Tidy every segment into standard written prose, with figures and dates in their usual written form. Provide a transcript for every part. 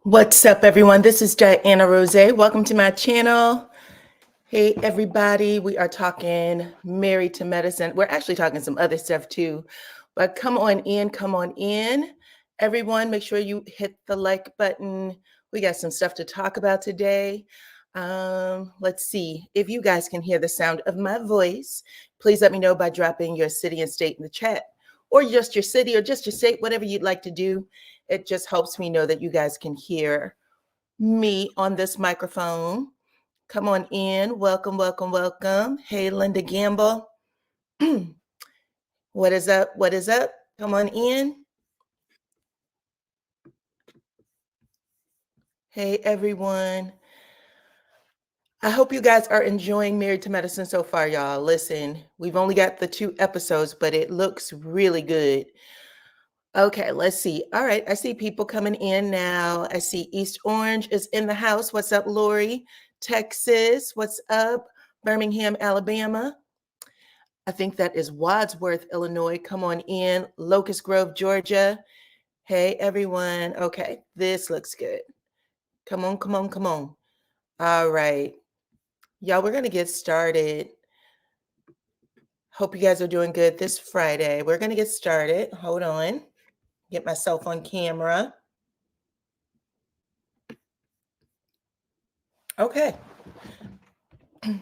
What's up, everyone? This is DYANAROZAY. Welcome to my channel. Hey, everybody. We are talking Married to Medicine. We're actually talking some other stuff too, but come on in, come on in. Everyone, make sure you hit the like button. We got some stuff to talk about today. Let's see if you guys can hear the sound of my voice. Please let me know by dropping your city and state in the chat, or just your city or just your state, whatever you'd like to do. It just helps me know that you guys can hear me on this microphone. Come on in. Welcome, welcome, welcome. Hey, Linda Gamble. What is up? What is up? Come on in. Hey, everyone. I hope you guys are enjoying Married to Medicine so far, y'all. Listen, we've only got the 2 episodes, but it looks really good. Okay, let's see. All right, I see people coming in now. I see East Orange is in the house. What's up, Lori? Texas, what's up? Birmingham, Alabama. I think that is Wadsworth, Illinois. Come on in. Locust Grove, Georgia. Hey, everyone. Okay, this looks good. Come on, come on, come on. All right. Y'all, we're going to get started. Hope you guys are doing good this Friday. We're going to get started. Hold on. Get myself on camera. Okay. Whew,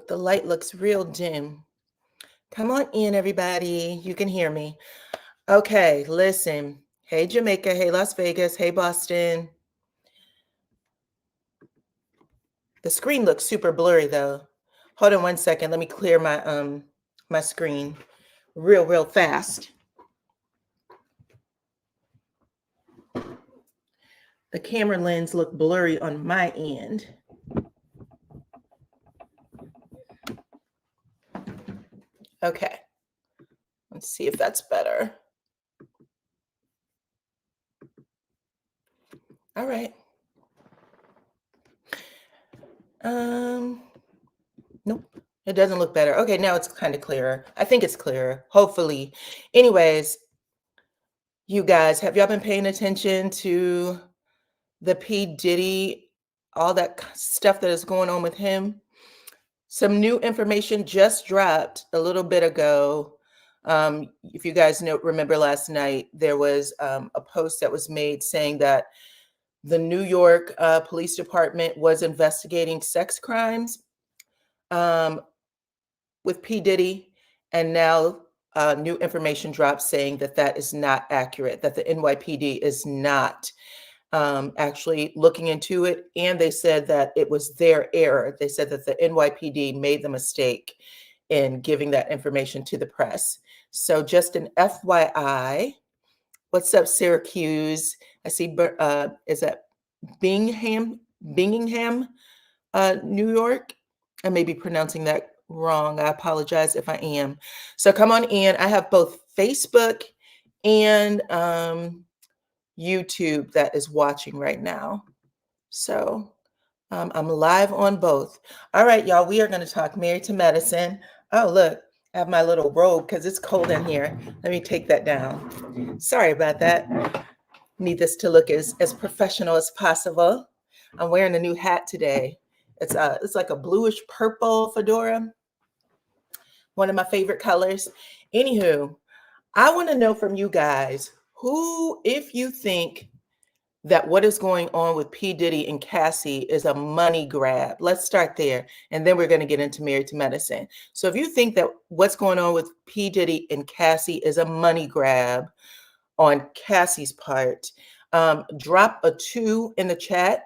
the light looks real dim. Come on in, everybody. You can hear me. Okay, listen. Hey, Jamaica. Hey, Las Vegas. Hey, Boston. The screen looks super blurry, though. Hold on one second. Let me clear my my screen real fast. The camera lens looked blurry on my end. Okay. Let's see if that's better. All right. Nope. It doesn't look better. Okay, now it's kind of clearer. I think it's clearer, hopefully. Anyways, you guys, have y'all been paying attention to the P. Diddy, all that stuff that is going on with him? Some new information just dropped a little bit ago. If you guys remember last night, there was a post that was made saying that the New York Police Department was investigating sex crimes with P. Diddy, and now new information dropped saying that that is not accurate, that the NYPD is not actually looking into it. And they said that it was their error. They said that the NYPD made the mistake in giving that information to the press. So just an FYI. What's up, Syracuse? I see, is that Bingham, New York? I may be pronouncing that wrong. I apologize if I am. So come on in. I have both Facebook and YouTube that is watching right now. So I'm live on both. All right, y'all, we are going to talk Married to Medicine. Oh, look, I have my little robe because it's cold in here. Let me take that down. Sorry about that. Need this to look as professional as possible. I'm wearing a new hat today. It's like a bluish purple fedora, one of my favorite colors. Anywho, I want to know from you guys who, if you think that what is going on with P. Diddy and Cassie is a money grab. Let's start there, and then we're going to get into Married to Medicine. So if you think that what's going on with P. Diddy and Cassie is a money grab on Cassie's part, drop a 2 in the chat.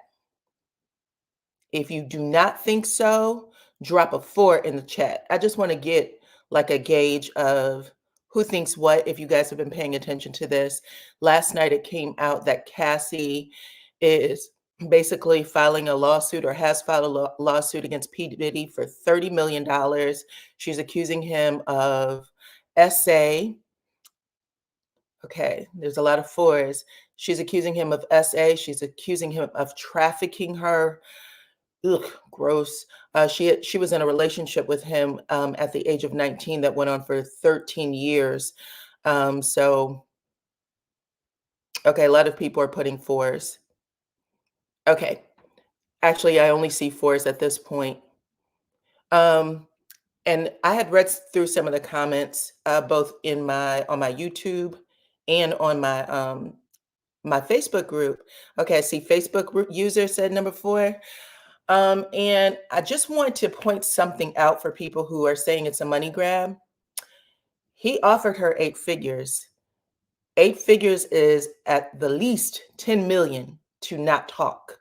If you do not think so, drop a 4 in the chat. I just want to get like a gauge of who thinks what, if you guys have been paying attention to this. Last night it came out that Cassie is basically filing a lawsuit, or has filed a lawsuit against P. Diddy for $30 million. She's accusing him of SA. Okay, there's a lot of 4s. She's accusing him of SA. She's accusing him of trafficking her. Ugh, gross. She was in a relationship with him at the age of 19 that went on for 13 years. So Okay, a lot of people are putting fours. Okay. Actually, I only see fours at this point. Um, and I had read through some of the comments, both in my on my YouTube and on my Facebook group. Okay, I see Facebook group user said number four. And I just want to point something out for people who are saying it's a money grab. He offered her 8 figures. 8 figures is at the least 10 million to not talk.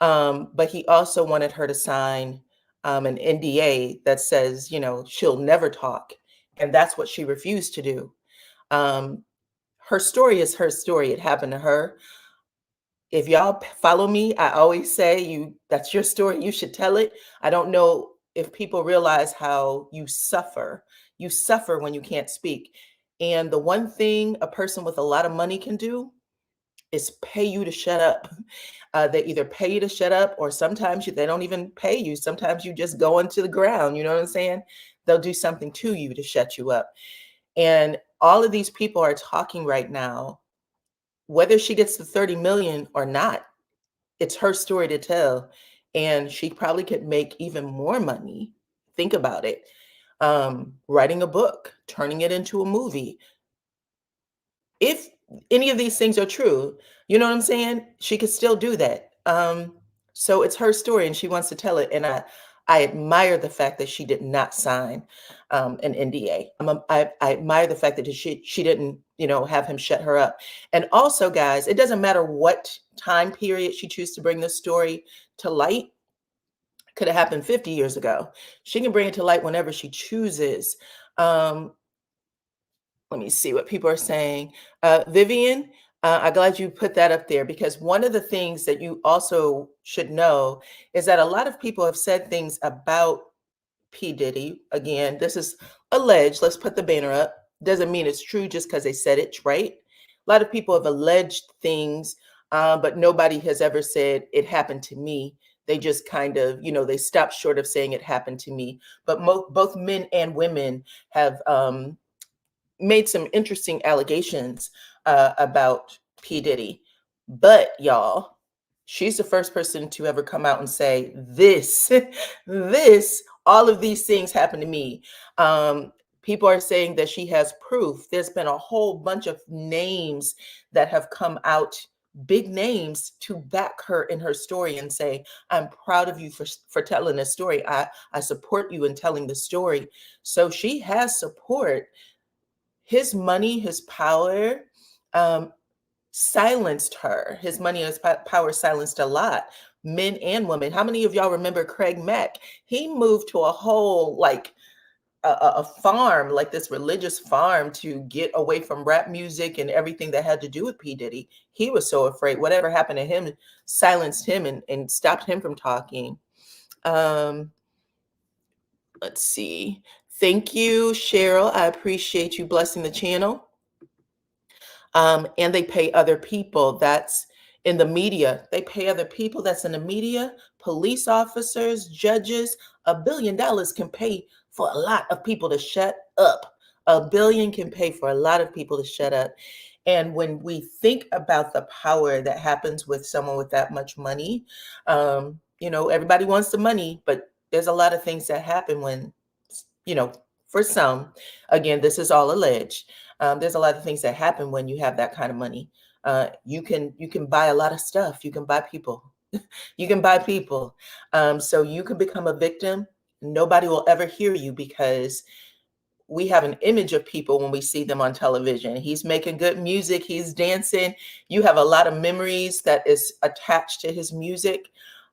But he also wanted her to sign an NDA that says, she'll never talk. And that's what she refused to do. Um, her story is her story. It happened to her. If y'all follow me, I always say that's your story. You should tell it. I don't know if people realize how you suffer. You suffer when you can't speak. And the one thing a person with a lot of money can do is pay you to shut up. They either pay you to shut up, or sometimes they don't even pay you. Sometimes you just go into the ground. You know what I'm saying? They'll do something to you to shut you up. And all of these people are talking right now, whether she gets the 30 million or not, it's her story to tell. And she probably could make even more money. Think about it. Writing a book, turning it into a movie, if any of these things are true, you know what I'm saying? She could still do that. So it's her story and she wants to tell it. And I admire the fact that she did not sign an NDA. I admire the fact that she didn't, have him shut her up. And also, guys, it doesn't matter what time period she chooses to bring this story to light. Could have happened 50 years ago. She can bring it to light whenever she chooses. Um, Let me see what people are saying. Vivian, I'm glad you put that up there, because one of the things that you also should know is that a lot of people have said things about P. Diddy. Again, this is alleged. Let's put the banner up. Doesn't mean it's true just because they said it, right? A lot of people have alleged things, but nobody has ever said it happened to me. They just kind of, they stopped short of saying it happened to me. But both men and women have made some interesting allegations about P. Diddy. But y'all, she's the first person to ever come out and say this, all of these things happened to me. People are saying that she has proof. There's been a whole bunch of names that have come out, big names, to back her in her story and say, I'm proud of you for telling this story. I support you in telling the story. So she has support. His money, his power, um, silenced her. His money and his power silenced a lot, men and women. How many of y'all remember Craig Mack? He moved to a whole, like, a farm, like this religious farm, to get away from rap music and everything that had to do with P. Diddy. He was so afraid. Whatever happened to him silenced him and stopped him from talking. Um, let's see. Thank you, Cheryl. I appreciate you blessing the channel. And they pay other people. That's in the media. They pay other people. That's in the media. Police officers, judges. $1 billion can pay for a lot of people to shut up. $1 billion can pay for a lot of people to shut up. And when we think about the power that happens with someone with that much money, everybody wants the money, but there's a lot of things that happen when, for some, again, this is all alleged. There's a lot of things that happen when you have that kind of money. You can buy a lot of stuff. You can buy people. You can buy people. So you can become a victim. Nobody will ever hear you, because we have an image of people when we see them on television. He's making good music. He's dancing. You have a lot of memories that is attached to his music.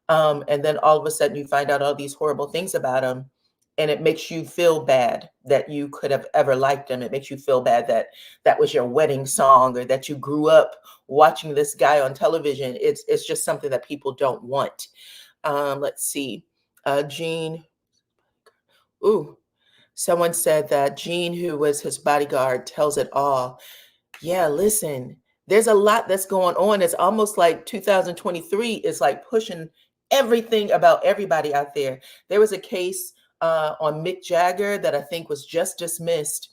And then all of a sudden you find out all these horrible things about him. And it makes you feel bad that you could have ever liked him. It makes you feel bad that that was your wedding song, or that you grew up watching this guy on television. It's just something that people don't want. Let's see. Gene. Ooh, someone said that Gene, who was his bodyguard, tells it all. Yeah, listen, there's a lot that's going on. It's almost like 2023 is like pushing everything about everybody out there. There was a case on Mick Jagger that I think was just dismissed,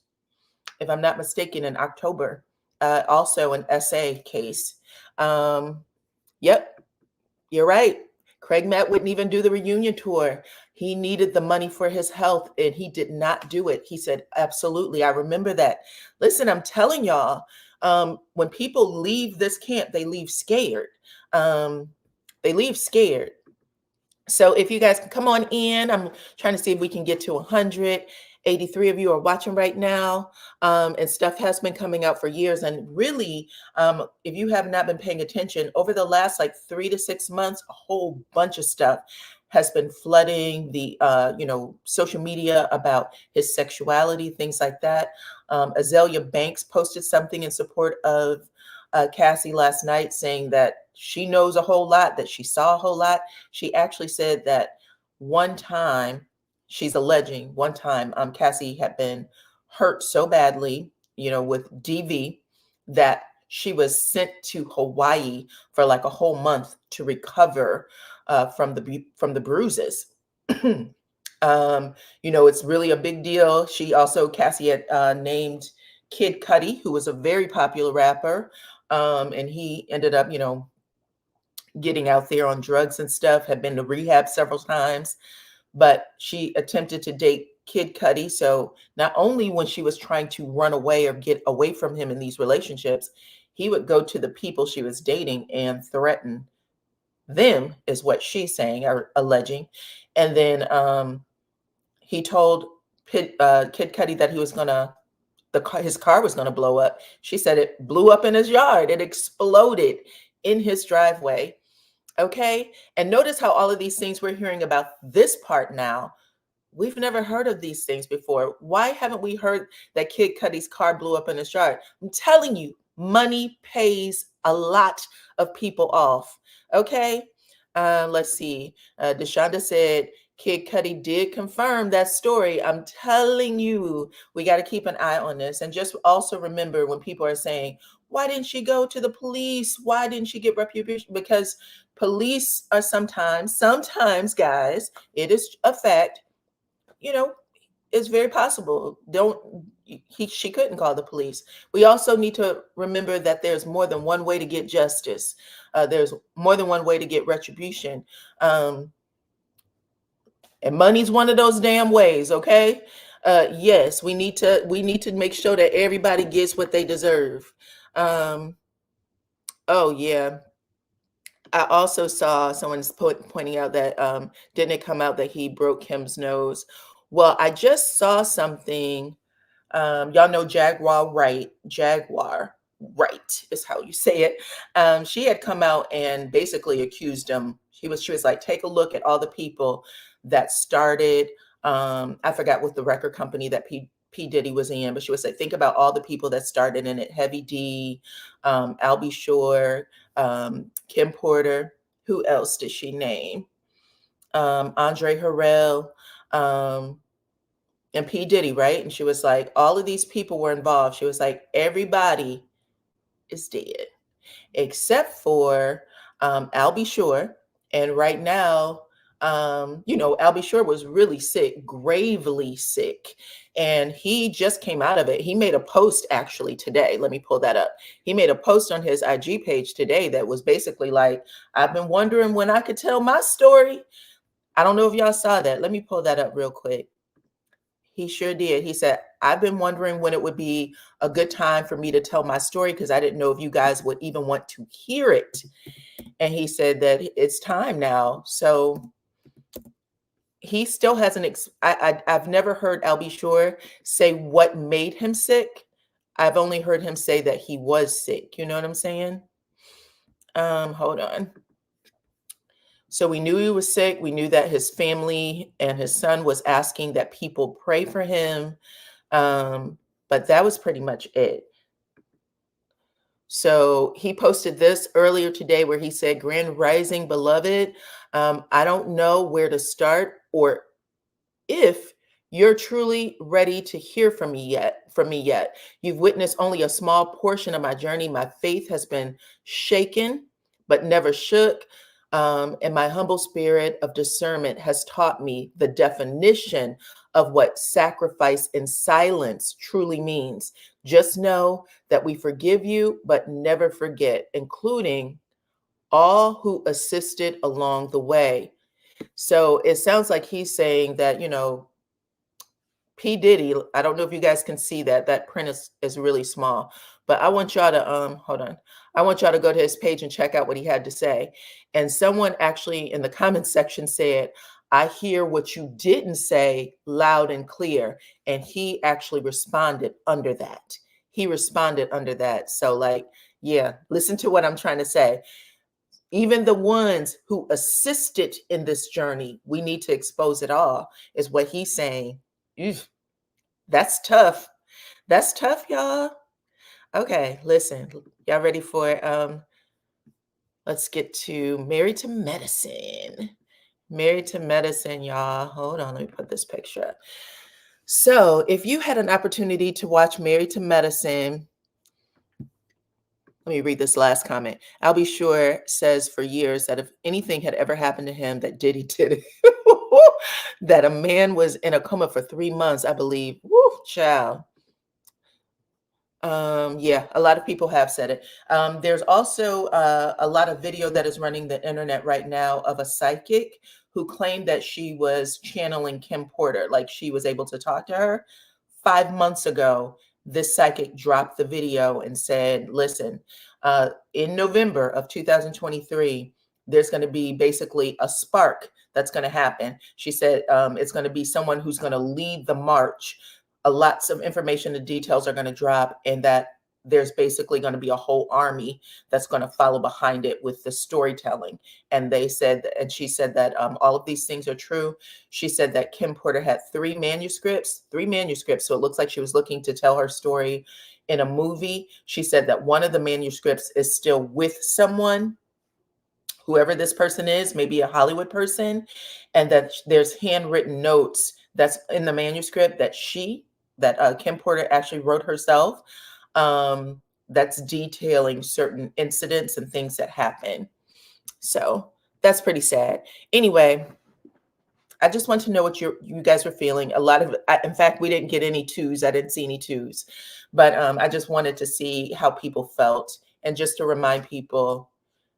if I'm not mistaken, in October. also an SA case. Yep, you're right. Craig Matt wouldn't even do the reunion tour. He needed the money for his health and he did not do it. He said, absolutely. I remember that. Listen, I'm telling y'all, when people leave this camp, they leave scared. They leave scared. So if you guys can come on in, I'm trying to see if we can get to 100. 83 of you are watching right now, and stuff has been coming out for years. And really, if you have not been paying attention, over the last like 3 to 6 months, a whole bunch of stuff has been flooding the social media about his sexuality, things like that. Azalea Banks posted something in support of Cassie last night, saying that she knows a whole lot, that she saw a whole lot. She actually said that one time, she's alleging one time Cassie had been hurt so badly, with DV, that she was sent to Hawaii for like a whole month to recover from the bruises. It's really a big deal. Cassie had named Kid Cudi, who was a very popular rapper, and he ended up, getting out there on drugs and stuff, had been to rehab several times, but she attempted to date Kid Cudi. So not only when she was trying to run away or get away from him in these relationships, he would go to the people she was dating and threaten them, is what she's saying or alleging. And then he told Kid Cudi that he was gonna his car was gonna blow up. She said it blew up in his yard. It exploded in his driveway. Okay. And notice how all of these things we're hearing about this part now, we've never heard of these things before. Why haven't we heard that Kid Cudi's car blew up in his yard? I'm telling you, money pays a lot of people off. Okay. Let's see. Deshonda said Kid Cudi did confirm that story. I'm telling you, we got to keep an eye on this. And just also remember when people are saying, why didn't she go to the police? Why didn't she get retribution? Because police are sometimes, guys, it is a fact, it's very possible. She couldn't call the police. We also need to remember that there's more than one way to get justice. There's more than one way to get retribution. And money's one of those damn ways. Okay. Yes, we need to make sure that everybody gets what they deserve. Oh yeah. I also saw someone's pointing out that didn't it come out that he broke Kim's nose? Well, I just saw something. Y'all know Jaguar Wright is how you say it. She had come out and basically accused him. She was like, take a look at all the people that started. I forgot what the record company that P. Diddy was in, but she was like, think about all the people that started in it. Heavy D, Albie Shore, Kim Porter. Who else did she name? Andre Harrell, and P. Diddy, right? And she was like, all of these people were involved. She was like, everybody is dead except for Albie Shore. And right now, Albie Shore was really sick, gravely sick. And he just came out of it. He made a post actually today. Let me pull that up. He made a post on his IG page today that was basically like, I've been wondering when I could tell my story. I don't know if y'all saw that. Let me pull that up real quick. He sure did. He said, I've been wondering when it would be a good time for me to tell my story because I didn't know if you guys would even want to hear it. And he said that it's time now. So he still hasn't, I've never heard Albie Shore say what made him sick. I've only heard him say that he was sick. You know what I'm saying? Hold on. So we knew he was sick. We knew that his family and his son was asking that people pray for him. But that was pretty much it. So he posted this earlier today where he said, Grand Rising, beloved. I don't know where to start or if you're truly ready to hear from me yet. You've witnessed only a small portion of my journey. My faith has been shaken, but never shook. And my humble spirit of discernment has taught me the definition of what sacrifice in silence truly means. Just know that we forgive you, but never forget, including all who assisted along the way. So it sounds like he's saying that, P. Diddy, I don't know if you guys can see that. That print is really small. But I want y'all to hold on. I want y'all to go to his page and check out what he had to say. And someone actually in the comments section said, I hear what you didn't say loud and clear. And he actually responded under that. He responded under that. So like, yeah, listen to what I'm trying to say. Even the ones who assisted in this journey, we need to expose it all, is what he's saying. Eesh, that's tough. That's tough, y'all. Okay, listen. Y'all ready for let's get to Married to Medicine. Married to Medicine, y'all. Hold on, let me put this picture up. So, if you had an opportunity to watch Married to Medicine, let me read this last comment. I'll be sure says for years that if anything had ever happened to him, that Diddy did it. That a man was in a coma for 3 months, I believe. Woo, child. Yeah, a lot of people have said it. There's also a lot of video that is running the internet right now of a psychic who claimed that she was channeling Kim Porter, like she was able to talk to her. 5 months ago, this psychic dropped the video and said, listen, in November of 2023, there's going to be basically a spark that's going to happen. She said it's going to be someone who's going to lead the march. Lots of information and details are going to drop, and that there's basically going to be a whole army that's going to follow behind it with the storytelling. And they said, and she said that all of these things are true. She said that Kim Porter had three manuscripts. So it looks like she was looking to tell her story in a movie. She said that one of the manuscripts is still with someone, whoever this person is, maybe a Hollywood person, and that there's handwritten notes that's in the manuscript that Kim Porter actually wrote herself, that's detailing certain incidents and things that happen. So that's pretty sad. Anyway, I just want to know what you guys were feeling. A lot of, in fact, we didn't get any twos. I didn't see any twos, but I just wanted to see how people felt, and just to remind people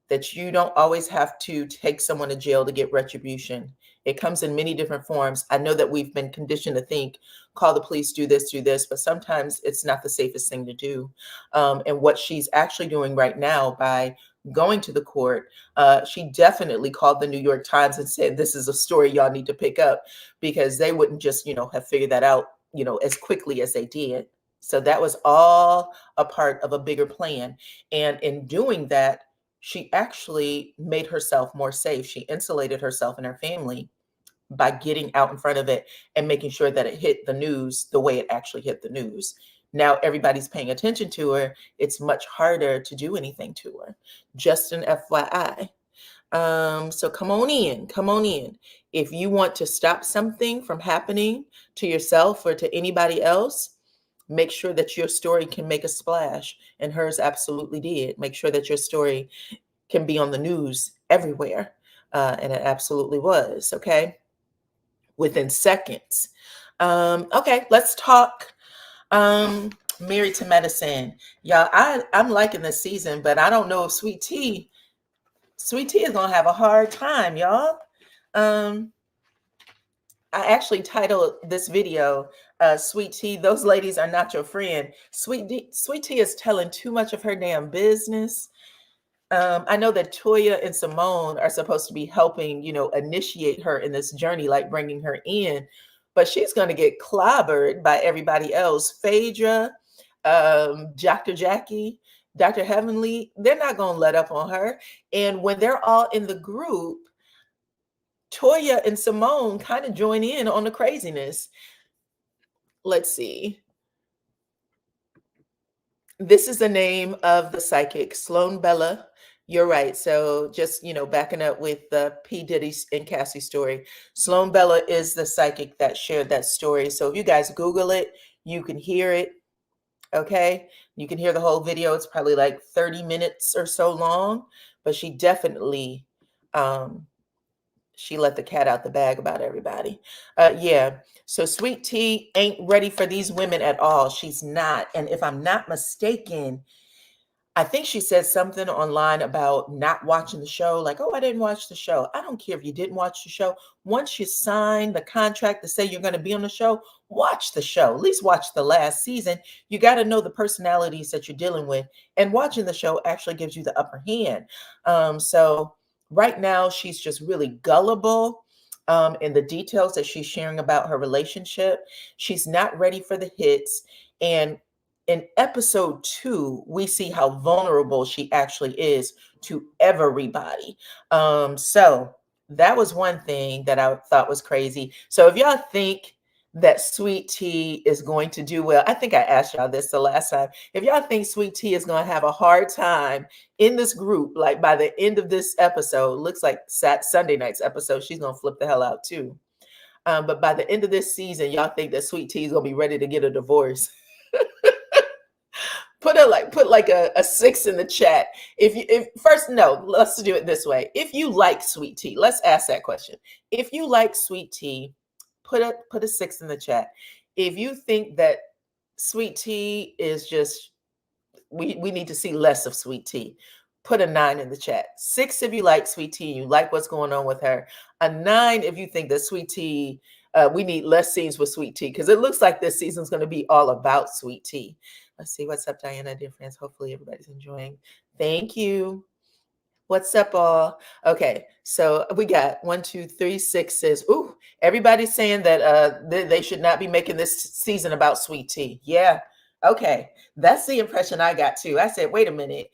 that you don't always have to take someone to jail to get retribution. It comes in many different forms. I know that we've been conditioned to think, call the police, do this, but sometimes it's not the safest thing to do. And what she's actually doing right now by going to the court, she definitely called the New York Times and said, this is a story y'all need to pick up, because they wouldn't just, have figured that out, as quickly as they did. So that was all a part of a bigger plan. And in doing that, she actually made herself more safe. She insulated herself and her family by getting out in front of it and making sure that it hit the news the way it actually hit the news. Now everybody's paying attention to her. It's much harder to do anything to her. Just an FYI. So come on in. If you want to stop something from happening to yourself or to anybody else, make sure that your story can make a splash, and hers absolutely did. Make sure that your story can be on the news everywhere, and it absolutely was, okay? Within seconds. Okay, let's talk Married to Medicine. Y'all, I'm liking this season, but I don't know if Sweet Tea is gonna have a hard time, y'all. I actually titled this video, Sweet Tea, those ladies are not your friend. Sweet Tea is telling too much of her damn business. I know that Toya and Simone are supposed to be helping, initiate her in this journey, like bringing her in, but she's going to get clobbered by everybody else. Phaedra, Dr. Jackie, Dr. Heavenly, they're not going to let up on her. And when they're all in the group, Toya and Simone kind of join in on the craziness. Let's see. This is the name of the psychic, Sloan Bella. You're right. So just, backing up with the P. Diddy and Cassie story, Sloan Bella is the psychic that shared that story. So if you guys Google it, you can hear it. Okay. You can hear the whole video. It's probably like 30 minutes or so long, but she definitely Um, she let the cat out the bag about everybody. Yeah. So Sweet Tea ain't ready for these women at all. She's not. And if I'm not mistaken, I think she said something online about not watching the show, like, oh, I didn't watch the show. I don't care if you didn't watch the show. Once you sign the contract to say you're going to be on the show, watch the show. At least watch the last season. You got to know the personalities that you're dealing with. And watching the show actually gives you the upper hand. So right now, she's just really gullible in the details that she's sharing about her relationship. She's not ready for the hits. And in episode 2, we see how vulnerable she actually is to everybody. So that was one thing that I thought was crazy. So if y'all think that Sweet Tea is going to do well, I think I asked y'all this the last time. If y'all think Sweet Tea is going to have a hard time in this group, like by the end of this episode, looks like Sunday night's episode, she's going to flip the hell out too. But by the end of this season, y'all think that Sweet Tea is going to be ready to get a divorce. Put a 6 in the chat. If first, no, let's do it this way. If you like Sweet Tea, let's ask that question. If you like Sweet Tea, put a 6 in the chat. If you think that Sweet Tea is just, we need to see less of Sweet Tea, put a 9 in the chat. 6 if you like Sweet Tea, you like what's going on with her. A 9 if you think that Sweet Tea, we need less scenes with Sweet Tea, because it looks like this season's going to be all about Sweet Tea. Let's see. What's up, Diana, dear friends? Hopefully everybody's enjoying. Thank you. What's up, all? Okay, so we got 1, 2, 3, 6s. Ooh, everybody's saying that they should not be making this season about Sweet Tea. Yeah, okay. That's the impression I got too. I said, wait a minute.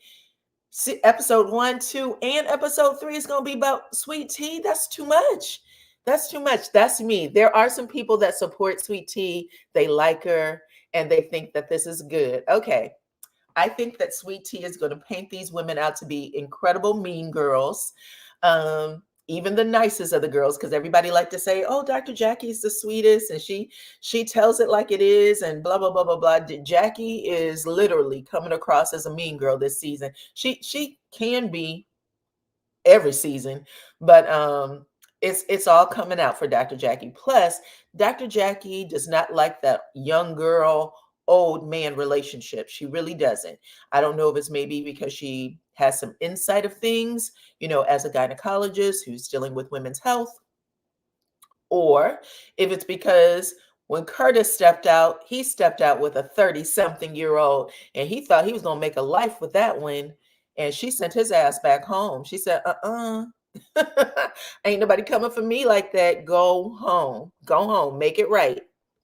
See, episode 1, 2, and episode 3 is going to be about Sweet Tea? That's too much. That's too much. That's me. There are some people that support Sweet Tea. They like her and they think that this is good. Okay. I think that Sweet Tea is going to paint these women out to be incredible mean girls. Even the nicest of the girls, because everybody like to say, oh, Dr. Jackie's the sweetest, and she tells it like it is, and blah, blah, blah, blah, blah. Jackie is literally coming across as a mean girl this season. She can be every season, but it's all coming out for Dr. Jackie. Plus, Dr. Jackie does not like that young girl, old man relationship. She really doesn't. I don't know if it's maybe because she has some insight of things, as a gynecologist who's dealing with women's health, or if it's because when Curtis stepped out, he stepped out with a 30-something-year-old, and he thought he was going to make a life with that one, and she sent his ass back home. She said, ain't nobody coming for me like that. Go home, make it right.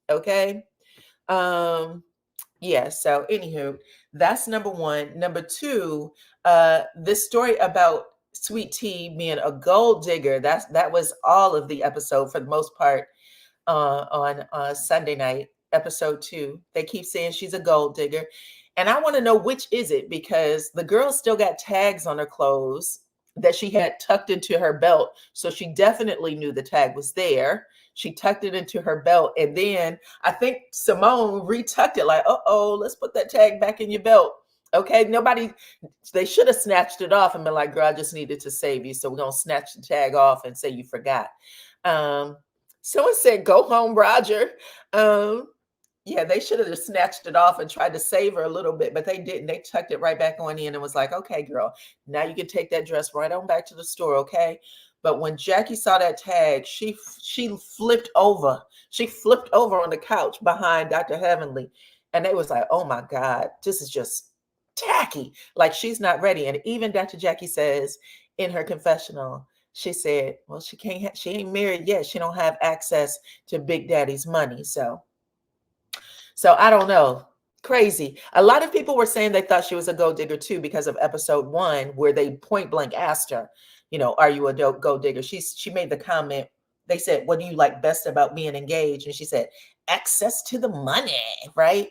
Okay. Yeah. So anywho, that's number 1. Number 2, this story about Sweet Tea being a gold digger, that was all of the episode for the most part. On Sunday night, episode 2, they keep saying she's a gold digger, and I want to know which is it, because the girl still got tags on her clothes that she had tucked into her belt, so she definitely knew the tag was there. She tucked it into her belt, and then I think Simone retucked it, like, let's put that tag back in your belt. Okay, they should have snatched it off and been like, girl, I just needed to save you, so we're gonna snatch the tag off and say you forgot. Someone said, go home, Roger. Yeah, they should have just snatched it off and tried to save her a little bit, but they didn't. They tucked it right back on in and was like, okay, girl, now you can take that dress right on back to the store, okay? But when Jackie saw that tag, she flipped over. She flipped over on the couch behind Dr. Heavenly. And they was like, oh my God, this is just tacky. Like, she's not ready. And even Dr. Jackie says in her confessional, she said, well, she ain't married yet. She don't have access to Big Daddy's money. So I don't know. Crazy. A lot of people were saying they thought she was a gold digger too, because of episode 1, where they point blank asked her, are you a gold digger? She made the comment. They said, what do you like best about being engaged? And she said, access to the money, right?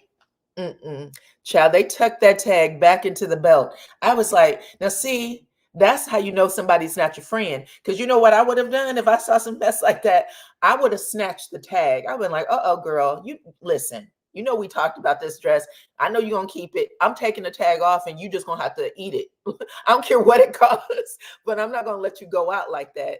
Child, they tucked that tag back into the belt. I was like, now see, that's how you know somebody's not your friend. Because you know what I would have done if I saw some mess like that? I would have snatched the tag. I would have been like, girl, you listen. You know, we talked about this dress. I know you're going to keep it. I'm taking the tag off and you just going to have to eat it. I don't care what it costs, but I'm not going to let you go out like that.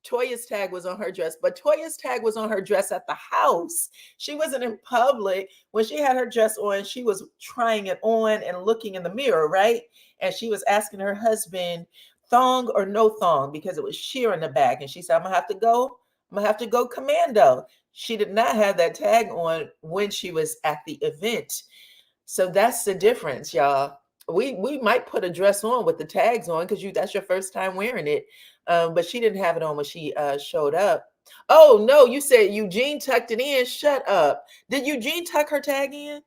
Toya's tag was on her dress, but Toya's tag was on her dress at the house. She wasn't in public. When she had her dress on, she was trying it on and looking in the mirror, right? And she was asking her husband, thong or no thong, because it was sheer in the back. And she said, I'm gonna have to go. I'm gonna have to go commando. She did not have that tag on when she was at the event. So that's the difference, y'all. We might put a dress on with the tags on because that's your first time wearing it. But she didn't have it on when she showed up. Oh no, you said Eugene tucked it in. Shut up. Did Eugene tuck her tag in?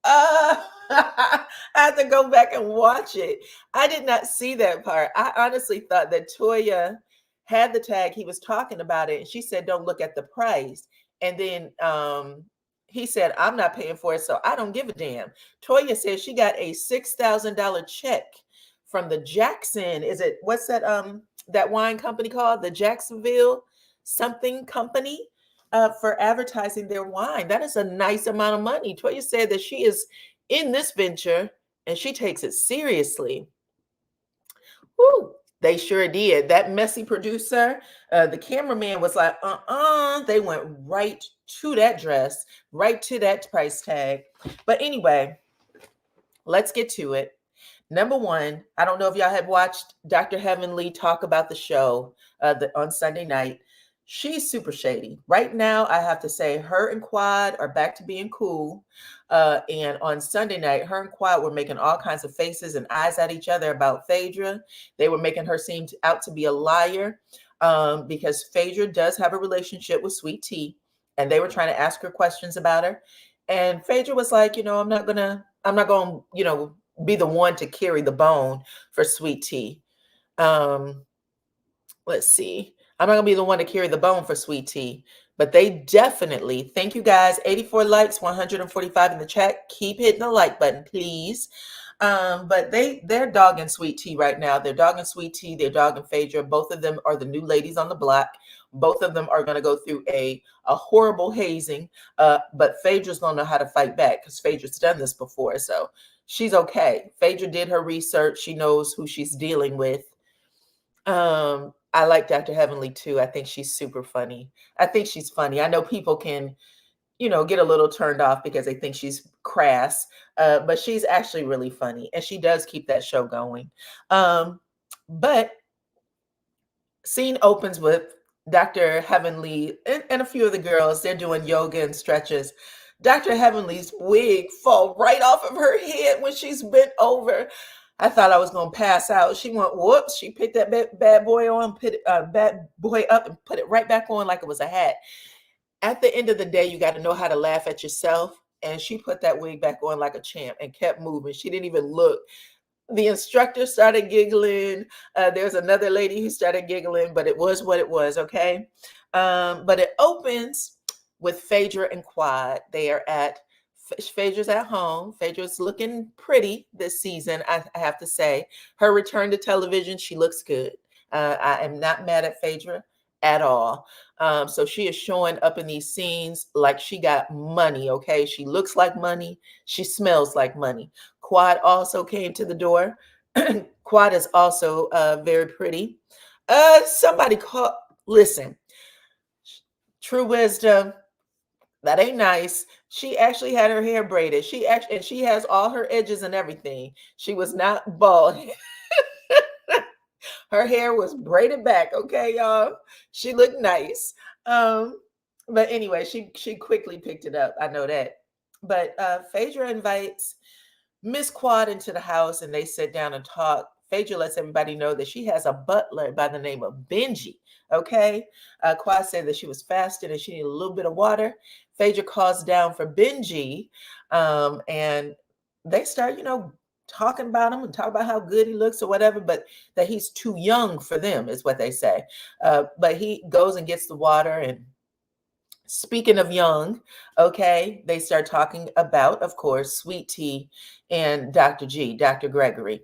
I have to go back and watch it. I did not see that part. I honestly thought that Toya had the tag. He was talking about it, and she said, "Don't look at the price." And then he said, "I'm not paying for it, so I don't give a damn." Toya said she got a $6,000 check from the Jackson. Is it what's that wine company called? The Jacksonville something company. For advertising their wine. That is a nice amount of money. Toya said that she is in this venture and she takes it seriously. Woo, they sure did. That messy producer, the cameraman was like, They went right to that dress, right to that price tag. But anyway, let's get to it. Number one, I don't know if y'all had watched Dr. Heavenly talk about the show on Sunday night. She's super shady. Right now, I have to say her and Quad are back to being cool. And on Sunday night, her and Quad were making all kinds of faces and eyes at each other about Phaedra. They were making her seem out to be a liar because Phaedra does have a relationship with Sweet Tea. And they were trying to ask her questions about her. And Phaedra was like, I'm not gonna, be the one to carry the bone for Sweet Tea. Let's see. I'm not gonna be the one to carry the bone for Sweet Tea, but they definitely, thank you guys, 84 likes, 145 in the chat. Keep hitting the like button, please. But they're dogging Sweet Tea right now. They're dogging Sweet Tea. They're dogging Phaedra. Both of them are the new ladies on the block. Both of them are going to go through a horrible hazing. But Phaedra's going to know how to fight back because Phaedra's done this before. So she's okay. Phaedra did her research. She knows who she's dealing with. I like Dr. Heavenly too. I think she's super funny. I think she's funny. I know people can, get a little turned off because they think she's crass, but she's actually really funny and she does keep that show going. But scene opens with Dr. Heavenly and a few of the girls. They're doing yoga and stretches. Dr. Heavenly's wig fall right off of her head when she's bent over. I thought I was going to pass out. She went, whoops. She picked that bad boy on, bad boy up and put it right back on like it was a hat. At the end of the day, you got to know how to laugh at yourself. And she put that wig back on like a champ and kept moving. She didn't even look. The instructor started giggling. There's another lady who started giggling, but it was what it was, okay? But it opens with Phaedra and Quad. They are Phaedra's at home. Phaedra's looking pretty this season, I have to say. Her return to television, she looks good. I am not mad at Phaedra at all. So she is showing up in these scenes like she got money, okay? She looks like money. She smells like money. Quad also came to the door. Quad is also very pretty. Somebody called, listen, True Wisdom, that ain't nice. She actually had her hair braided. And she has all her edges and everything. She was not bald. Her hair was braided back. Okay, y'all. She looked nice. But anyway, she quickly picked it up. I know that. But Phaedra invites Miss Quad into the house and they sit down and talk. Phaedra lets everybody know that she has a butler by the name of Benji. Okay. Quad said that she was fasting and she needed a little bit of water. Phaedra calls down for Benji. And they start, talking about him and talk about how good he looks or whatever, but that he's too young for them is what they say. But he goes and gets the water. And speaking of young, okay, they start talking about, of course, Sweet Tea and Dr. Gregory.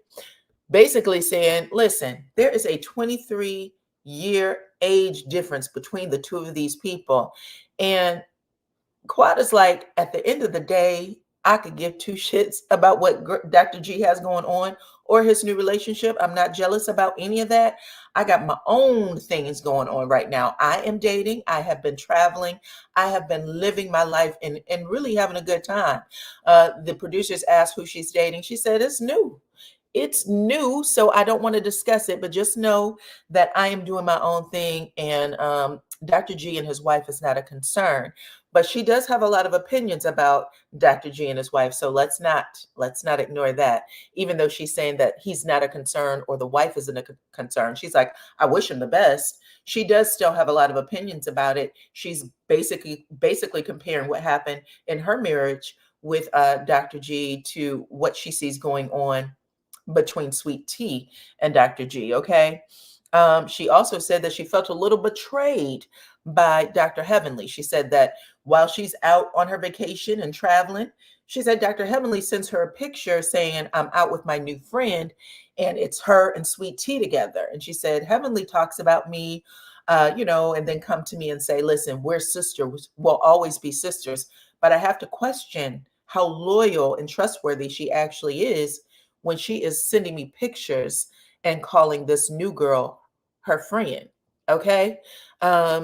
Basically saying, listen, there is a 23-year age difference between the two of these people. And Quad is like, at the end of the day, I could give two shits about what Dr. G has going on or his new relationship. I'm not jealous about any of that. I got my own things going on right now. I am dating. I have been traveling. I have been living my life and really having a good time. The producers asked who she's dating. She said, it's new. It's new, so I don't want to discuss it, but just know that I am doing my own thing, and Dr. G and his wife is not a concern. But she does have a lot of opinions about Dr. G and his wife, so let's not ignore that. Even though she's saying that he's not a concern or the wife isn't a concern, she's like, I wish him the best. She does still have a lot of opinions about it. She's basically comparing what happened in her marriage with Dr. G to what she sees going on between Sweet Tea and Dr. G. Okay. She also said that she felt a little betrayed by Dr. Heavenly. She said that while she's out on her vacation and traveling, she said Dr. Heavenly sends her a picture saying, I'm out with my new friend, and it's her and Sweet Tea together. And she said, Heavenly talks about me, and then come to me and say, listen, we're sisters, we'll always be sisters. But I have to question how loyal and trustworthy she actually is when she is sending me pictures and calling this new girl her friend. Okay.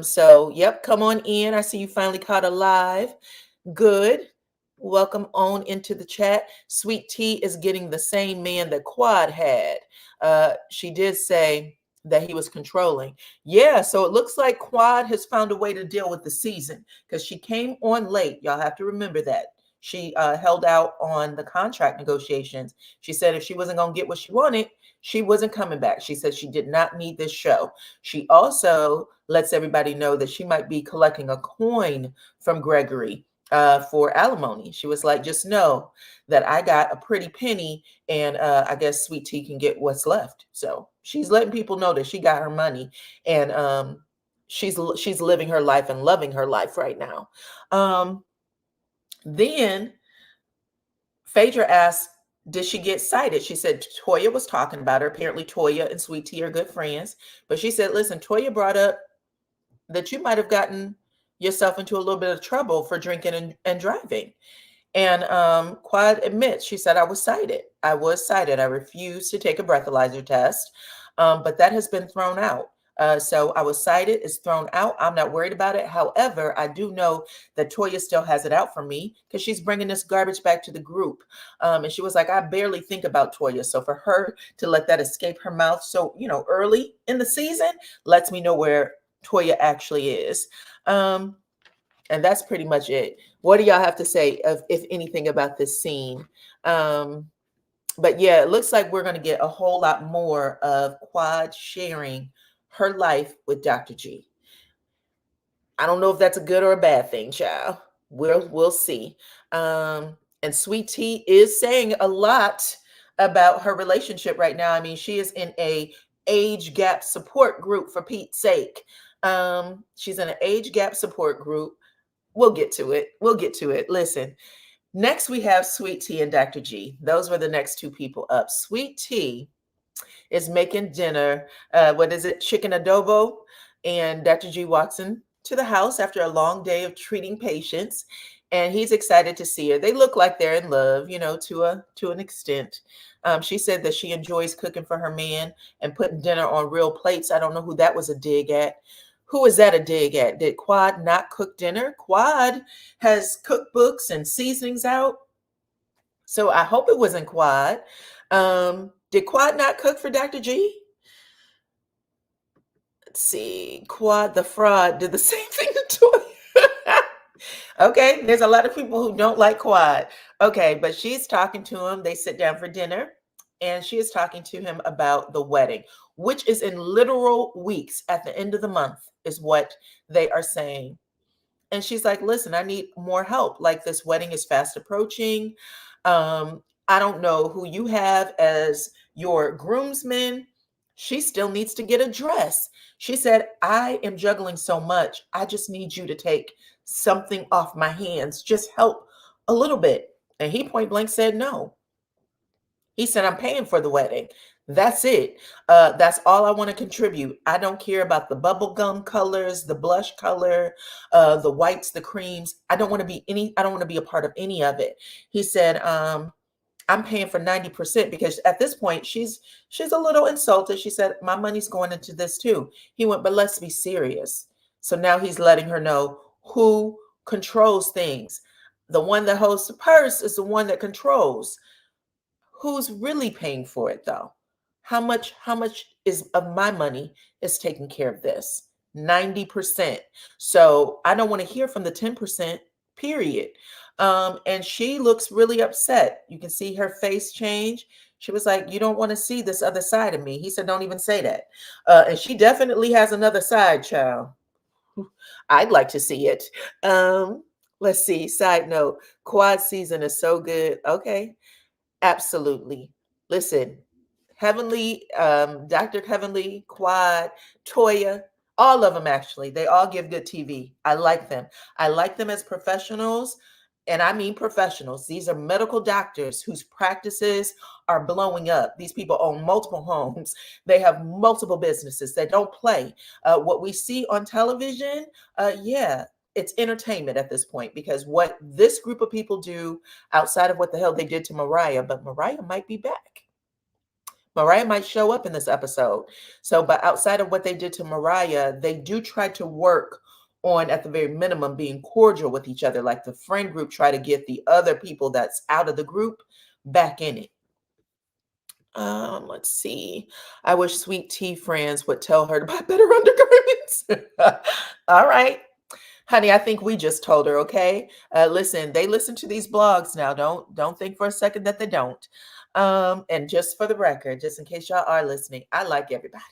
So yep, come on in. I see you finally caught a live. Good. Welcome on into the chat. Sweet Tea is getting the same man that Quad had. She did say that he was controlling. Yeah, so it looks like Quad has found a way to deal with the season because she came on late. Y'all have to remember that. She held out on the contract negotiations. She said if she wasn't going to get what she wanted, she wasn't coming back. She said she did not need this show. She also lets everybody know that she might be collecting a coin from Gregory for alimony. She was like, just know that I got a pretty penny, and I guess Sweet Tea can get what's left. So she's letting people know that she got her money, and she's living her life and loving her life right now. Then Phaedra asked, did she get cited? She said Toya was talking about her. Apparently Toya and Sweet Tea are good friends. But she said, listen, Toya brought up that you might have gotten yourself into a little bit of trouble for drinking and driving. And Quad admits, she said, I was cited. I refused to take a breathalyzer test, but that has been thrown out. So I was cited, it's thrown out. I'm not worried about it. However, I do know that Toya still has it out for me because she's bringing this garbage back to the group. And she was like, I barely think about Toya. So for her to let that escape her mouth so, early in the season lets me know where Toya actually is. And that's pretty much it. What do y'all have to say, if anything, about this scene? But yeah, it looks like we're going to get a whole lot more of Quad sharing her life with Dr. G. I don't know if that's a good or a bad thing, child. We'll see. And Sweet Tea is saying a lot about her relationship right now. I mean, she is in a age gap support group, for Pete's sake. She's in an age gap support group. We'll get to it. Listen, next we have Sweet Tea and Dr. G. Those were the next two people up. Sweet Tea is making dinner. What is it? Chicken adobo. And Dr. G walks into the house after a long day of treating patients, and he's excited to see her. They look like they're in love, to an extent. She said that she enjoys cooking for her man and putting dinner on real plates. I don't know who that was a dig at. Who is that a dig at? Did Quad not cook dinner? Quad has cookbooks and seasonings out. So I hope it wasn't Quad. Did Quad not cook for Dr. G? Let's see. Quad the fraud did the same thing to Toya. Okay, there's a lot of people who don't like Quad. Okay, but she's talking to him. They sit down for dinner, and she is talking to him about the wedding, which is in literal weeks at the end of the month, is what they are saying. And she's like, listen, I need more help. Like, this wedding is fast approaching. I don't know who you have as your groomsmen. She still needs to get a dress. She said, I am juggling so much. I just need you to take something off my hands. Just help a little bit. And he point blank said no. He said, I'm paying for the wedding. That's it. That's all I want to contribute. I don't care about the bubblegum colors, the blush color, the whites, the creams. I don't want to be a part of any of it. He said, I'm paying for 90% because at this point she's a little insulted. She said, my money's going into this too. He went, but let's be serious. So now he's letting her know who controls things. The one that holds the purse is the one that controls. Who's really paying for it though? How much is of my money is taking care of this? 90%. So I don't want to hear from the 10%, period. And she looks really upset. You can see her face change. She was like, you don't want to see this other side of me. He said, don't even say that. And she definitely has another side, child. I'd like to see it. Let's see. Side note, quad season is so good. Okay. Absolutely. Listen, Heavenly, Dr. Heavenly, Quad, Toya, all of them actually, they all give good TV. I like them. I like them as professionals. And I mean professionals. These are medical doctors whose practices are blowing up. These people own multiple homes. They have multiple businesses. They don't play. What we see on television, yeah, it's entertainment at this point because what this group of people do outside of what the hell they did to Mariah, but Mariah might be back. Mariah might show up in this episode. So, but outside of what they did to Mariah, they do try to work on, at the very minimum, being cordial with each other. Like the friend group try to get the other people that's out of the group back in it. Let's see. I wish Sweet Tea friends would tell her to buy better undergarments. All right. Honey, I think we just told her, okay? Listen, they listen to these blogs now. Don't think for a second that they don't. And just for the record, just in case y'all are listening, I like everybody.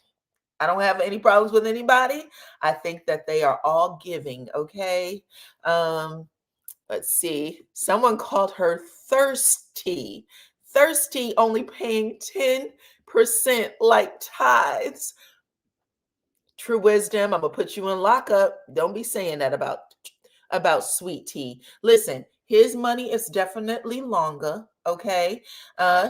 I don't have any problems with anybody. I think that they are all giving, okay? Let's see. Someone called her thirsty. Thirsty, only paying 10% like tithes. True wisdom, I'm gonna put you in lockup. Don't be saying that about Sweet Tea. Listen, his money is definitely longer. Okay.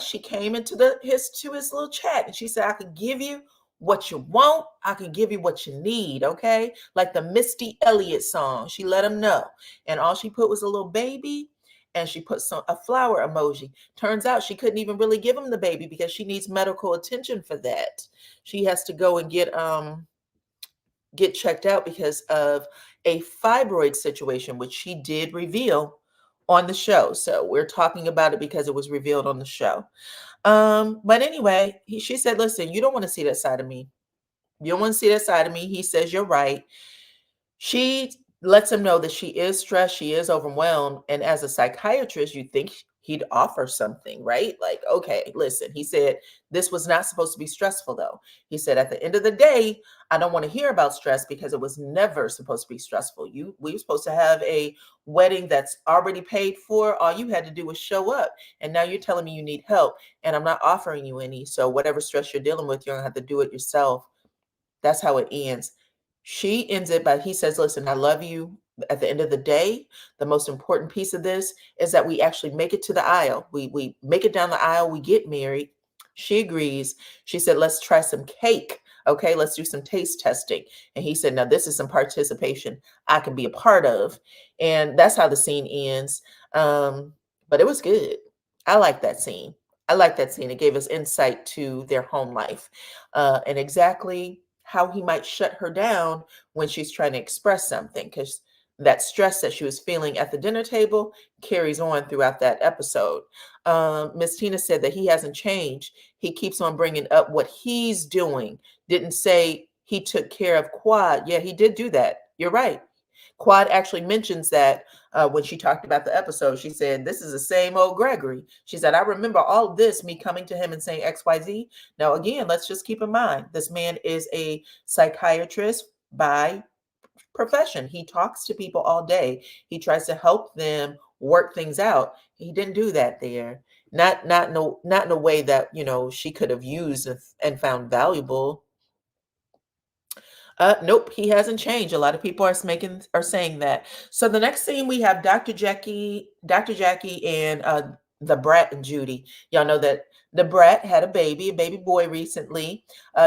She came into his little chat and she said, I can give you what you want, I can give you what you need. Okay. Like the Misty Elliott song. She let him know. And all she put was a little baby and she put a flower emoji. Turns out she couldn't even really give him the baby because she needs medical attention for that. She has to go and get checked out because of a fibroid situation, which she did reveal on the show. So we're talking about it because it was revealed on the show. But anyway, she said, listen, you don't want to see that side of me. You don't want to see that side of me. He says, you're right. She lets him know that she is stressed, she is overwhelmed. And as a psychiatrist, you think he'd offer something, right? Like, okay, listen, he said, this was not supposed to be stressful, though. He said, at the end of the day, I don't want to hear about stress because it was never supposed to be stressful. We were supposed to have a wedding that's already paid for. All you had to do was show up. And now you're telling me you need help and I'm not offering you any. So whatever stress you're dealing with, you're going to have to do it yourself. That's how it ends. She ends it by, he says, listen, I love you. At the end of the day, the most important piece of this is that we actually make it to the aisle. We make it down the aisle, we get married. She agrees. She said, let's try some cake. Okay, let's do some taste testing. And he said, now this is some participation I can be a part of. And that's how the scene ends. But it was good. I like that scene. I like that scene. It gave us insight to their home life and exactly how he might shut her down when she's trying to express something, because that stress that she was feeling at the dinner table carries on throughout that episode. Miss Tina said that he hasn't changed. He keeps on bringing up what he's doing. Didn't say he took care of Quad. Yeah, he did do that. You're right. Quad actually mentions that when she talked about the episode. She said, this is the same old Gregory. She said, I remember all this, me coming to him and saying XYZ. Now, again, let's just keep in mind, this man is a psychiatrist by profession. He talks to people all day. He tries to help them work things out. He didn't do that there. Not in a way that, she could have used and found valuable. Nope, he hasn't changed. A lot of people are saying that. So the next scene we have Dr. Jackie and the Brat and Judy. Y'all know that the Brat had a baby boy recently.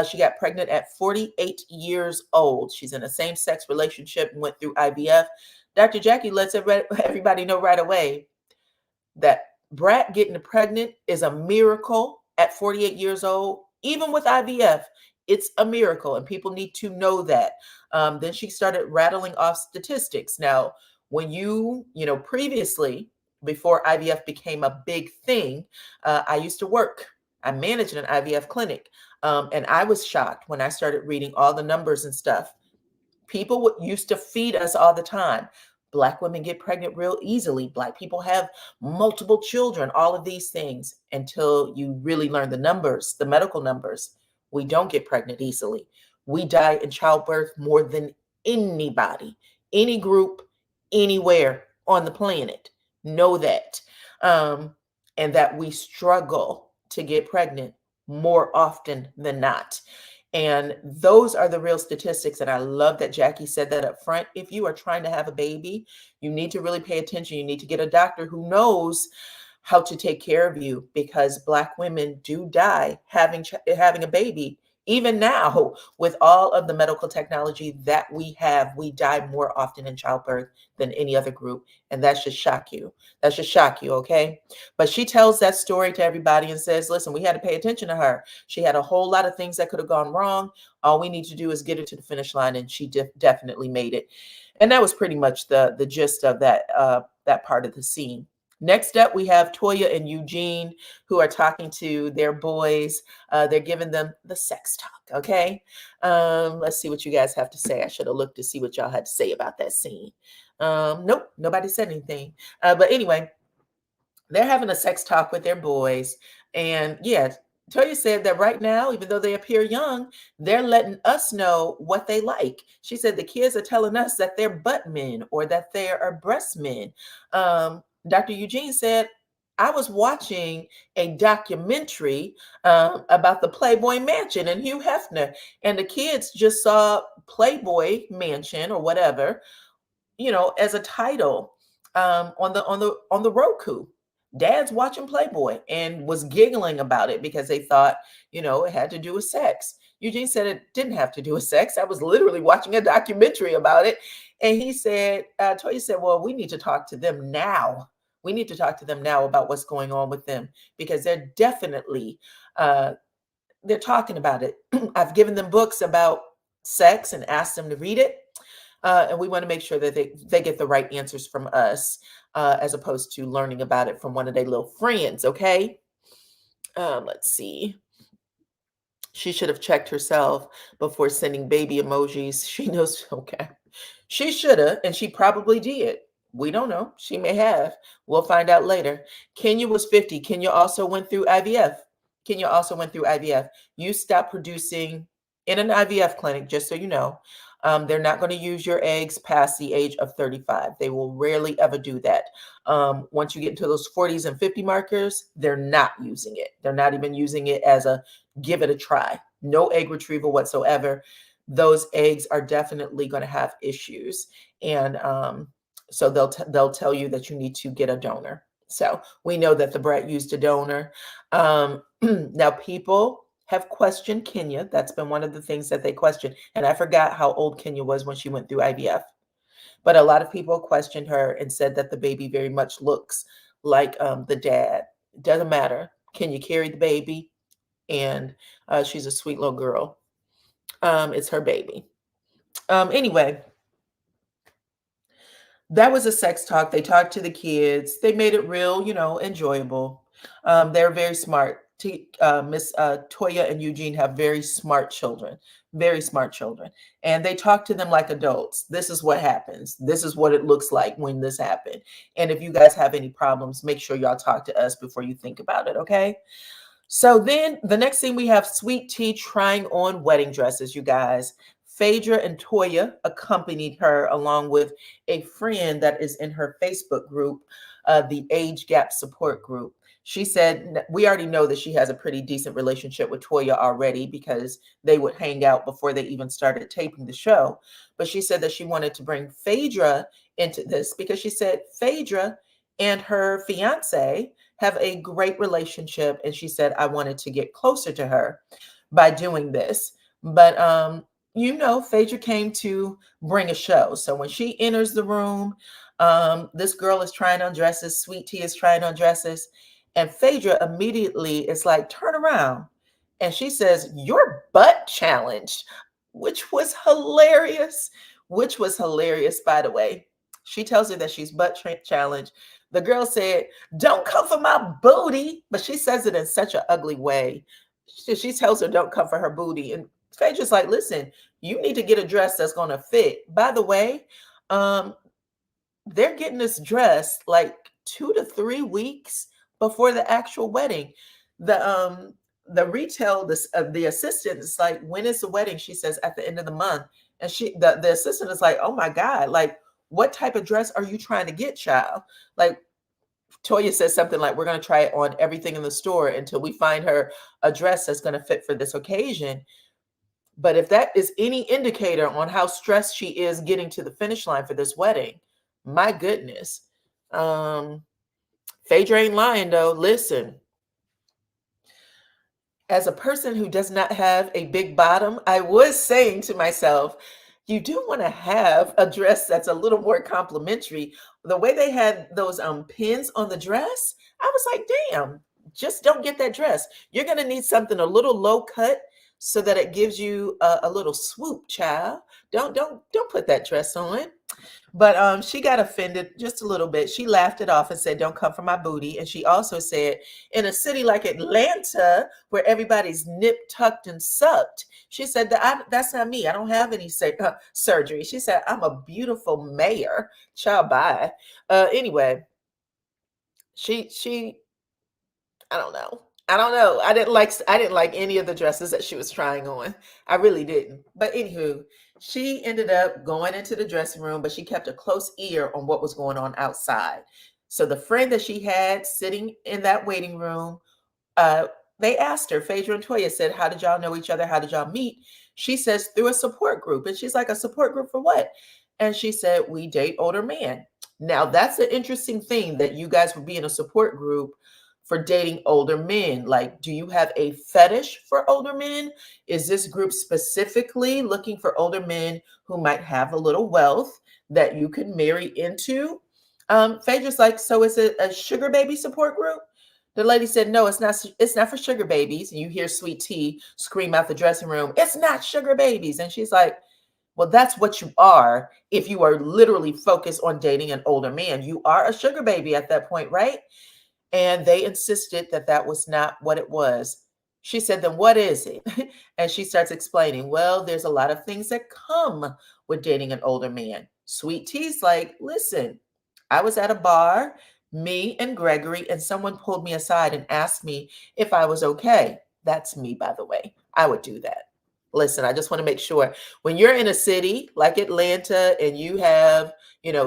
She got pregnant at 48 years old. She's in a same-sex relationship and went through IVF. Dr. Jackie lets everybody know right away that Brat getting pregnant is a miracle at 48 years old, even with IVF. It's a miracle, and people need to know that. Then she started rattling off statistics. Now, when previously, before IVF became a big thing, I used to work. I managed an IVF clinic, and I was shocked when I started reading all the numbers and stuff. People used to feed us all the time. Black women get pregnant real easily. Black people have multiple children, all of these things, until you really learn the numbers, the medical numbers. We don't get pregnant easily. We die in childbirth more than anybody, any group, anywhere on the planet. Know that. And that we struggle to get pregnant more often than not. And those are the real statistics. And I love that Jackie said that up front. If you are trying to have a baby, you need to really pay attention. You need to get a doctor who knows how to take care of you, because Black women do die having a baby. Even now, with all of the medical technology that we have, we die more often in childbirth than any other group. And that should shock you. That should shock you, okay? But she tells that story to everybody and says, listen, we had to pay attention to her. She had a whole lot of things that could have gone wrong. All we need to do is get her to the finish line, and she definitely made it. And that was pretty much the gist of that part of the scene. Next up, we have Toya and Eugene, who are talking to their boys. They're giving them the sex talk, okay? Let's see what you guys have to say. I should have looked to see what y'all had to say about that scene. Nope, nobody said anything. But anyway, they're having a sex talk with their boys. And yeah, Toya said that right now, even though they appear young, they're letting us know what they like. She said the kids are telling us that they're butt men or that they are breast men. Dr. Eugene said, I was watching a documentary about the Playboy Mansion and Hugh Hefner, and the kids just saw Playboy Mansion or whatever, as a title on the Roku. Dad's watching Playboy and was giggling about it because they thought, it had to do with sex. Eugene said it didn't have to do with sex. I was literally watching a documentary about it. And he said, Toya said, well, we need to talk to them now. We need to talk to them now about what's going on with them, because they're definitely, they're talking about it. I've given them books about sex and asked them to read it. And we want to make sure that they get the right answers from us, as opposed to learning about it from one of their little friends, okay? Let's see. She should have checked herself before sending baby emojis. She knows, okay. She should have, and she probably did. We don't know. She may have. We'll find out later. Kenya was 50. Kenya also went through IVF. Kenya also went through IVF. You stop producing in an IVF clinic, just so you know. They're not going to use your eggs past the age of 35. They will rarely ever do that. Once you get into those 40s and 50 markers, they're not using it. They're not even using it as a give it a try. No egg retrieval whatsoever. Those eggs are definitely going to have issues. And so they'll tell you that you need to get a donor. So we know that the Brat used a donor. Now people have questioned Kenya. That's been one of the things that they questioned. And I forgot how old Kenya was when she went through IVF. But a lot of people questioned her and said that the baby very much looks like the dad. Doesn't matter. Kenya carried the baby, and she's a sweet little girl. It's her baby. Anyway, that was a sex talk. They talked to the kids. They made it real, enjoyable. They're very smart. Miss Toya and Eugene have very smart children, and they talk to them like adults. This is what happens. This is what it looks like when this happened. And if you guys have any problems, make sure y'all talk to us before you think about it, okay? So then the next thing, we have Sweet Tea trying on wedding dresses, you guys. Phaedra and Toya accompanied her along with a friend that is in her Facebook group, the Age Gap Support Group. She said, we already know that she has a pretty decent relationship with Toya already, because they would hang out before they even started taping the show. But she said that she wanted to bring Phaedra into this because she said Phaedra and her fiance have a great relationship. And she said, I wanted to get closer to her by doing this. But Phaedra came to bring a show. So when she enters the room, this girl is trying on dresses, Sweet Tea is trying on dresses, and Phaedra immediately is like, turn around. And she says, "Your butt challenged," which was hilarious. Which was hilarious, by the way. She tells her that she's challenged. The girl said, "Don't come for my booty," but she says it in such an ugly way. She tells her, "Don't come for her booty." And Phaedra's like, "Listen, you need to get a dress that's going to fit." By the way, um, they're getting this dress like 2 to 3 weeks before the actual wedding. The retail, the assistant is like, "When is the wedding?" She says, "At the end of the month." And the assistant is like, "Oh my God, like what type of dress are you trying to get, child?" Like Toya says something like, "We're going to try it on everything in the store until we find her a dress that's going to fit for this occasion." But if that is any indicator on how stressed she is getting to the finish line for this wedding, my goodness. Phaedra ain't lying though. Listen, as a person who does not have a big bottom, I was saying to myself, you do want to have a dress that's a little more complimentary. The way they had those pins on the dress, I was like, damn, just don't get that dress. You're going to need something a little low cut so that it gives you a little swoop, child. Don't put that dress on. But she got offended just a little bit. She laughed it off and said, "Don't come for my booty." And she also said, in a city like Atlanta, where everybody's nipped, tucked, and sucked, she said, that's not me. I don't have any surgery. She said, "I'm a beautiful mayor." Child, bye. Anyway, she I don't know. I don't know. I didn't like any of the dresses that she was trying on. I really didn't. But anywho, she ended up going into the dressing room, but she kept a close ear on what was going on outside. So the friend that she had sitting in that waiting room, uh, they asked her, Phaedra and Toya said, "How did y'all know each other? How did y'all meet?" She says, "Through a support group." And she's like, "A support group for what?" And she said, "We date older men." Now, that's an interesting thing that you guys would be in a support group for dating older men. Like, do you have a fetish for older men? Is this group specifically looking for older men who might have a little wealth that you could marry into? Phaedra's like, "So is it a sugar baby support group?" The lady said, "No, it's not. It's not for sugar babies." And you hear Sweet Tea scream out the dressing room, "It's not sugar babies." And she's like, "Well, that's what you are if you are literally focused on dating an older man. You are a sugar baby at that point, right?" And they insisted that that was not what it was. She said, "Then what is it?" And she starts explaining, "Well, there's a lot of things that come with dating an older man." Sweet Tea's like, "Listen, I was at a bar, me and Gregory, and someone pulled me aside and asked me if I was okay." That's me, by the way. I would do that. Listen, I just want to make sure when you're in a city like Atlanta and you have,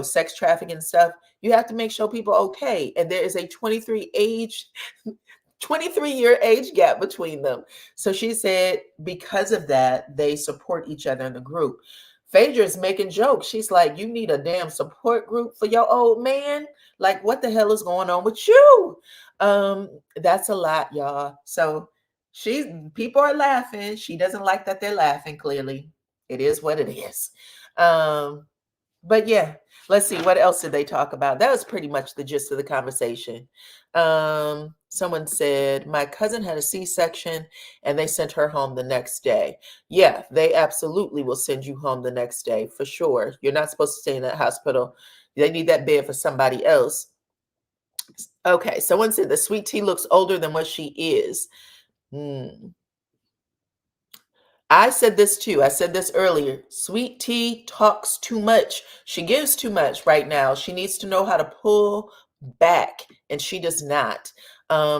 sex trafficking and stuff, you have to make sure people are okay. And there is a 23-year age gap between them. So she said because of that, they support each other in the group. Phaedra is making jokes. She's like, "You need a damn support group for your old man? Like, what the hell is going on with you?" That's a lot, y'all. So people are laughing. She doesn't like that they're laughing, clearly. It is what it is. But yeah, let's see. What else did they talk about? That was pretty much the gist of the conversation. Someone said, "My cousin had a C-section and they sent her home the next day." Yeah, they absolutely will send you home the next day for sure. You're not supposed to stay in that hospital. They need that bed for somebody else. Okay, someone said the Sweet Tea looks older than what she is. Hmm. I said this too. I said this earlier. Sweet Tea talks too much. She gives too much right now. She needs to know how to pull back, and she does not.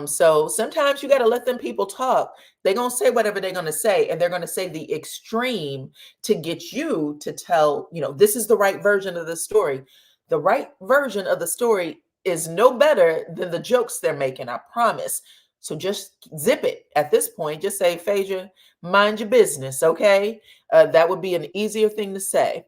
So sometimes you got to let them people talk. They're going to say whatever they're going to say, and they're going to say the extreme to get you to tell, this is the right version of the story. The right version of the story is no better than the jokes they're making, I promise. So just zip it at this point. Just say, "Phaedra, mind your business," okay? That would be an easier thing to say.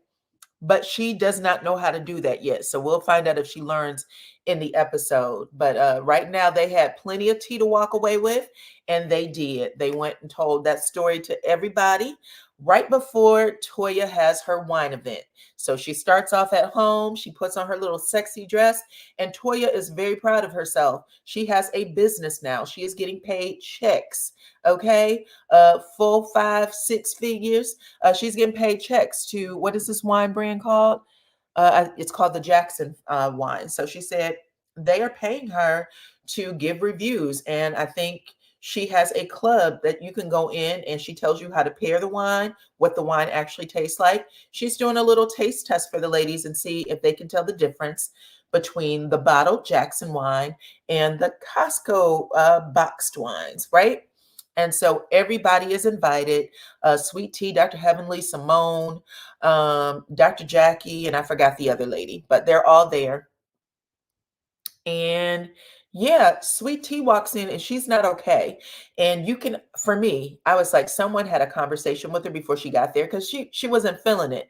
but she does not know how to do that yet. So we'll find out if she learns in the episode. But right now they had plenty of tea to walk away with, and they did. They went and told that story to everybody right before Toya has her wine event. So she starts off at home. She puts on her little sexy dress, and Toya is very proud of herself. She has a business now. She is getting paid checks. Okay, full 5, 6 figures. She's getting paid checks to, what is this wine brand called? It's called the Jackson wine. So she said they are paying her to give reviews. And I think she has a club that you can go in, and she tells you how to pair the wine, what the wine actually tastes like. She's doing a little taste test for the ladies and see if they can tell the difference between the bottled Jackson wine and the Costco boxed wines, right? And so everybody is invited. Sweet Tea, Dr. Heavenly, Simone, Dr. Jackie, and I forgot the other lady, but they're all there. And yeah, Sweet Tea walks in and she's not okay. And you can, for me, I was like, someone had a conversation with her before she got there because she wasn't feeling it.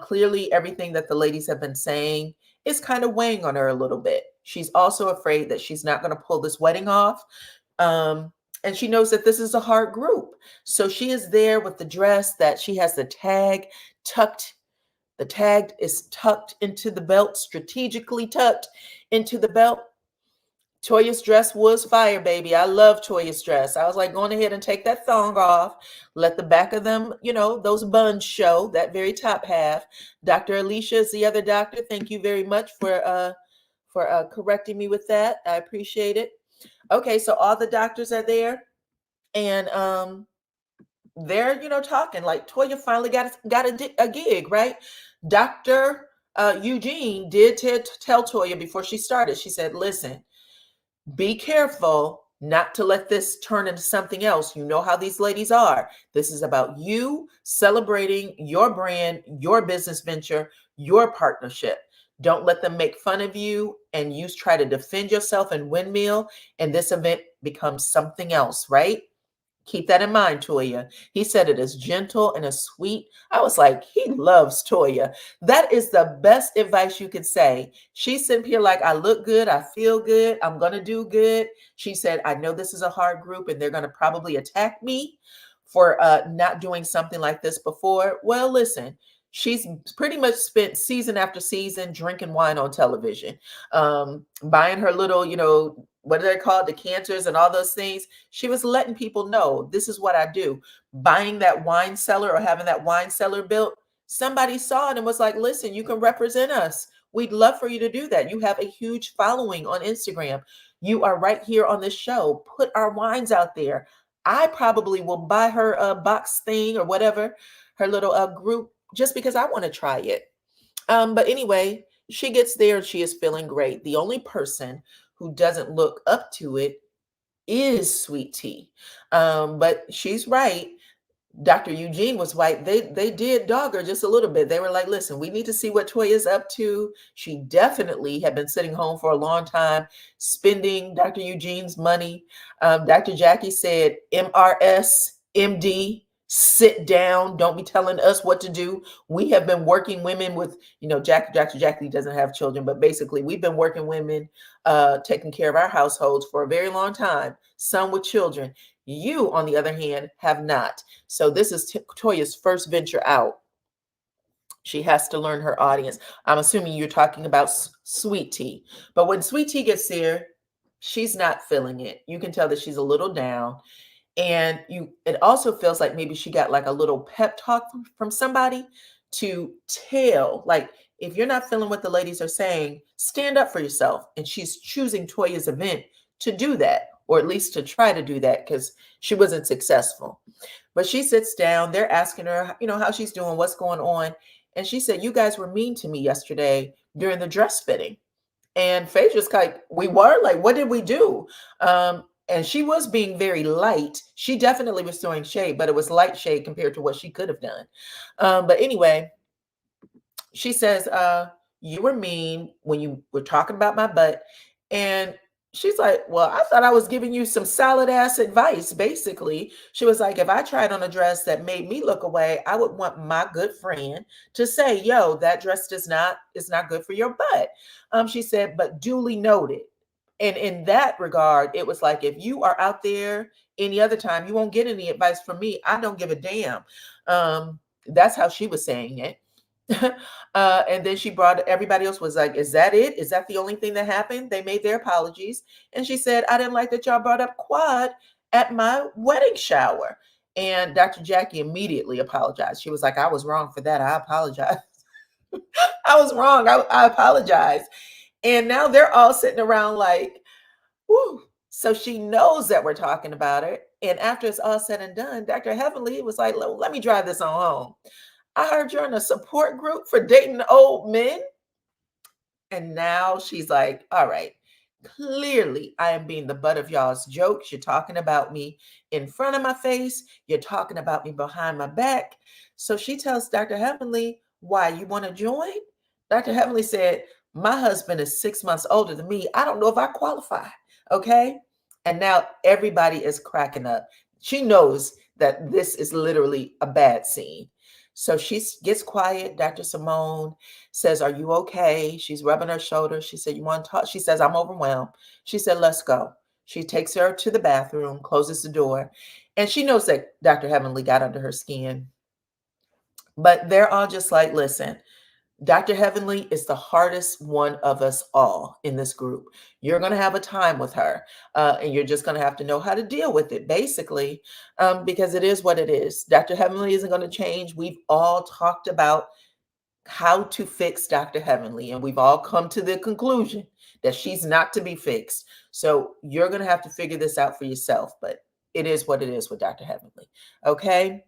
Clearly, everything that the ladies have been saying is kind of weighing on her a little bit. She's also afraid that she's not going to pull this wedding off. And she knows that this is a hard group. So she is there with the dress that she has the tag tucked. The tag is tucked into the belt, strategically tucked into the belt. Toya's dress was fire, baby. I love Toya's dress. I was like, going ahead and take that thong off. Let the back of them, those buns show, that very top half. Dr. Alicia is the other doctor. Thank you very much for correcting me with that. I appreciate it. Okay, so all the doctors are there, and they're talking like Toya finally got a gig, right? Dr. Eugene did tell Toya before she started. She said, "Listen, be careful not to let this turn into something else. You know how these ladies are. This is about you celebrating your brand, your business venture, your partnership. Don't let them make fun of you and you try to defend yourself and windmill, and this event becomes something else, right? Keep that in mind, Toya." He said it as gentle and as sweet. I was like, he loves Toya. That is the best advice you could say. She's sitting here like, I look good. I feel good. I'm going to do good. She said, I know this is a hard group and they're going to probably attack me for not doing something like this before. Well, listen, she's pretty much spent season after season drinking wine on television, buying her little, what are they called? Decanters and all those things. She was letting people know, this is what I do. Buying that wine cellar or having that wine cellar built, somebody saw it and was like, listen, you can represent us. We'd love for you to do that. You have a huge following on Instagram. You are right here on this show. Put our wines out there. I probably will buy her a box thing or whatever, her little group, just because I want to try it. But anyway, she gets there and she is feeling great. The only person who doesn't look up to it is Sweet Tea. But she's right. Dr. Eugene was right. They did dog her just a little bit. They were like, listen, we need to see what Toya's up to. She definitely had been sitting home for a long time, spending Dr. Eugene's money. Dr. Jackie said, MRS, MD, sit down. Don't be telling us what to do. We have been working women with, Dr. Jackie doesn't have children, but basically we've been working women, taking care of our households for a very long time, some with children. You, on the other hand, have not. So this is Toya's first venture out. She has to learn her audience. I'm assuming you're talking about Sweet Tea. But when Sweet Tea gets there, she's not feeling it. You can tell that she's a little down. And it also feels like maybe she got like a little pep talk from somebody to tell, like, if you're not feeling what the ladies are saying, stand up for yourself. And she's choosing Toya's event to do that, or at least to try to do that, because she wasn't successful. But she sits down, they're asking her, how she's doing, what's going on. And she said, you guys were mean to me yesterday during the dress fitting. And Phaedra's like, we were? Like, what did we do? And she was being very light. She definitely was throwing shade, but it was light shade compared to what she could have done. But anyway, she says, you were mean when you were talking about my butt. And She's like, well, I thought I was giving you some solid ass advice. Basically, she was like, if I tried on a dress that made me look away, I would want my good friend to say, yo, that dress is not good for your butt. She said, but duly noted. And in that regard, it was like, if you are out there any other time, you won't get any advice from me. I don't give a damn. That's how she was saying it. And then she brought everybody else was like, is that it? Is that the only thing that happened? They made their apologies. And she said, I didn't like that y'all brought up quad at my wedding shower. And Dr. Jackie immediately apologized. She was like, I was wrong for that. I apologize. I was wrong. I apologize. And now they're all sitting around like, whoo. So she knows that we're talking about it. And after it's all said and done, Dr. Heavenly was like, let me drive this on home. I heard you're in a support group for dating old men. And now she's like, all right, clearly I am being the butt of y'all's jokes. You're talking about me in front of my face. You're talking about me behind my back. So she tells Dr. Heavenly, why, you want to join? Dr. Heavenly said, my husband is 6 months older than me. I don't know if I qualify. Okay. And now everybody is cracking up. She knows that this is literally a bad scene. So she gets quiet. Dr. Simone says, are you okay? She's rubbing her shoulder. She said, you want to talk? She says, I'm overwhelmed. She said, let's go. She takes her to the bathroom, closes the door, and she knows that Dr. Heavenly got under her skin. But they're all just like, listen, Dr. Heavenly is the hardest one of us all in this group. You're going to have a time with her, and you're just going to have to know how to deal with it, basically, because it is what it is. Dr. Heavenly isn't going to change. We've all talked about how to fix Dr. Heavenly, and we've all come to the conclusion that she's not to be fixed. So you're going to have to figure this out for yourself, but it is what it is with Dr. Heavenly. Okay.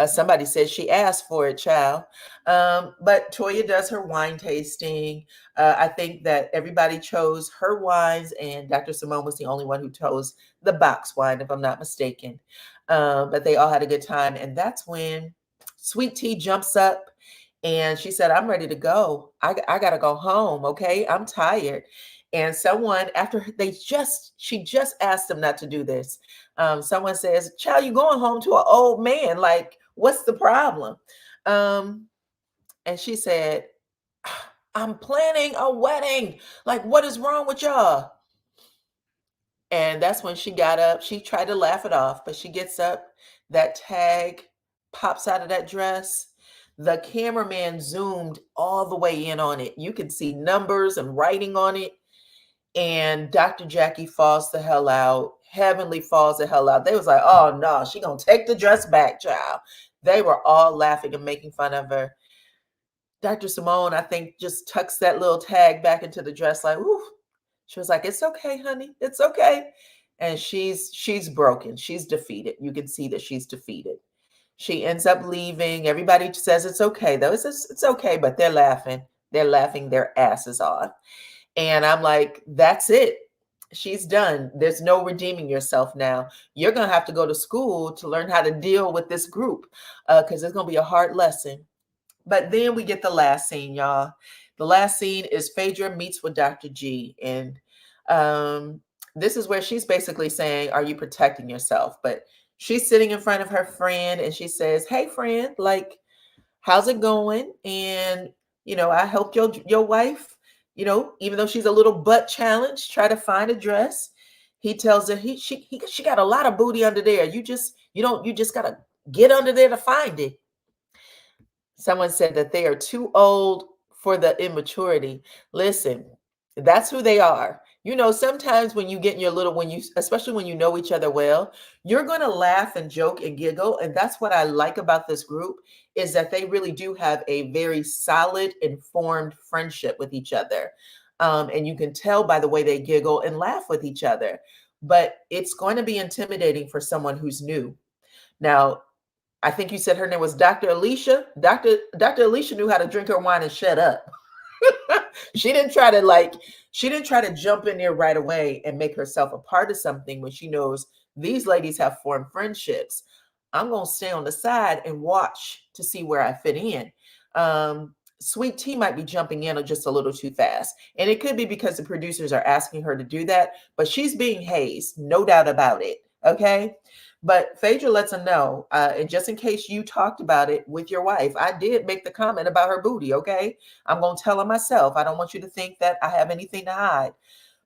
Somebody says she asked for it, child. But Toya does her wine tasting. I think that everybody chose her wines, and Dr. Simone was the only one who chose the box wine, if I'm not mistaken. But they all had a good time. And that's when Sweet Tea jumps up and she said, I'm ready to go. I got to go home. Okay. I'm tired. And someone, after she just asked them not to do this. Someone says, child, you going home to an old man. Like, what's the problem? And she said, I'm planning a wedding. Like, what is wrong with y'all? And that's when she got up. She tried to laugh it off, but she gets up. That tag pops out of that dress. The cameraman zoomed all the way in on it. You can see numbers and writing on it. And Dr. Jackie falls the hell out. Heavenly falls the hell out. They was like, oh no, she gonna take the dress back, child. They were all laughing and making fun of her. Dr. Simone, I think, just tucks that little tag back into the dress like, ooh. She was like, it's okay, honey. It's okay. And she's broken. She's defeated. You can see that she's defeated. She ends up leaving. Everybody says it's okay, though. It's okay, but they're laughing. They're laughing their asses off. And I'm like, that's it. She's done. There's no redeeming yourself now. You're going to have to go to school to learn how to deal with this group, because it's going to be a hard lesson. But then we get the last scene, y'all. The last scene is Phaedra meets with Dr. G. And this is where she's basically saying, are you protecting yourself? But she's sitting in front of her friend and she says, hey, friend, like, how's it going? And, I helped your wife, even though she's a little butt challenged, try to find a dress. He tells her she got a lot of booty under there. You just got to get under there to find it. Someone said that they are too old for the immaturity. Listen, that's who they are. Sometimes when you get in especially when you know each other well, you're going to laugh and joke and giggle. And that's what I like about this group, is that they really do have a very solid, informed friendship with each other. And you can tell by the way they giggle and laugh with each other. But it's going to be intimidating for someone who's new. Now, I think you said her name was Dr. Alicia. Dr. Alicia knew how to drink her wine and shut up. She didn't try to jump in there right away and make herself a part of something when she knows these ladies have formed friendships. I'm going to stay on the side and watch to see where I fit in. Sweet Tea might be jumping in just a little too fast. And it could be because the producers are asking her to do that, but she's being hazed, no doubt about it. Okay. But Phaedra lets them know, and just in case you talked about it with your wife, I did make the comment about her booty. Okay. I'm going to tell her myself. I don't want you to think that I have anything to hide.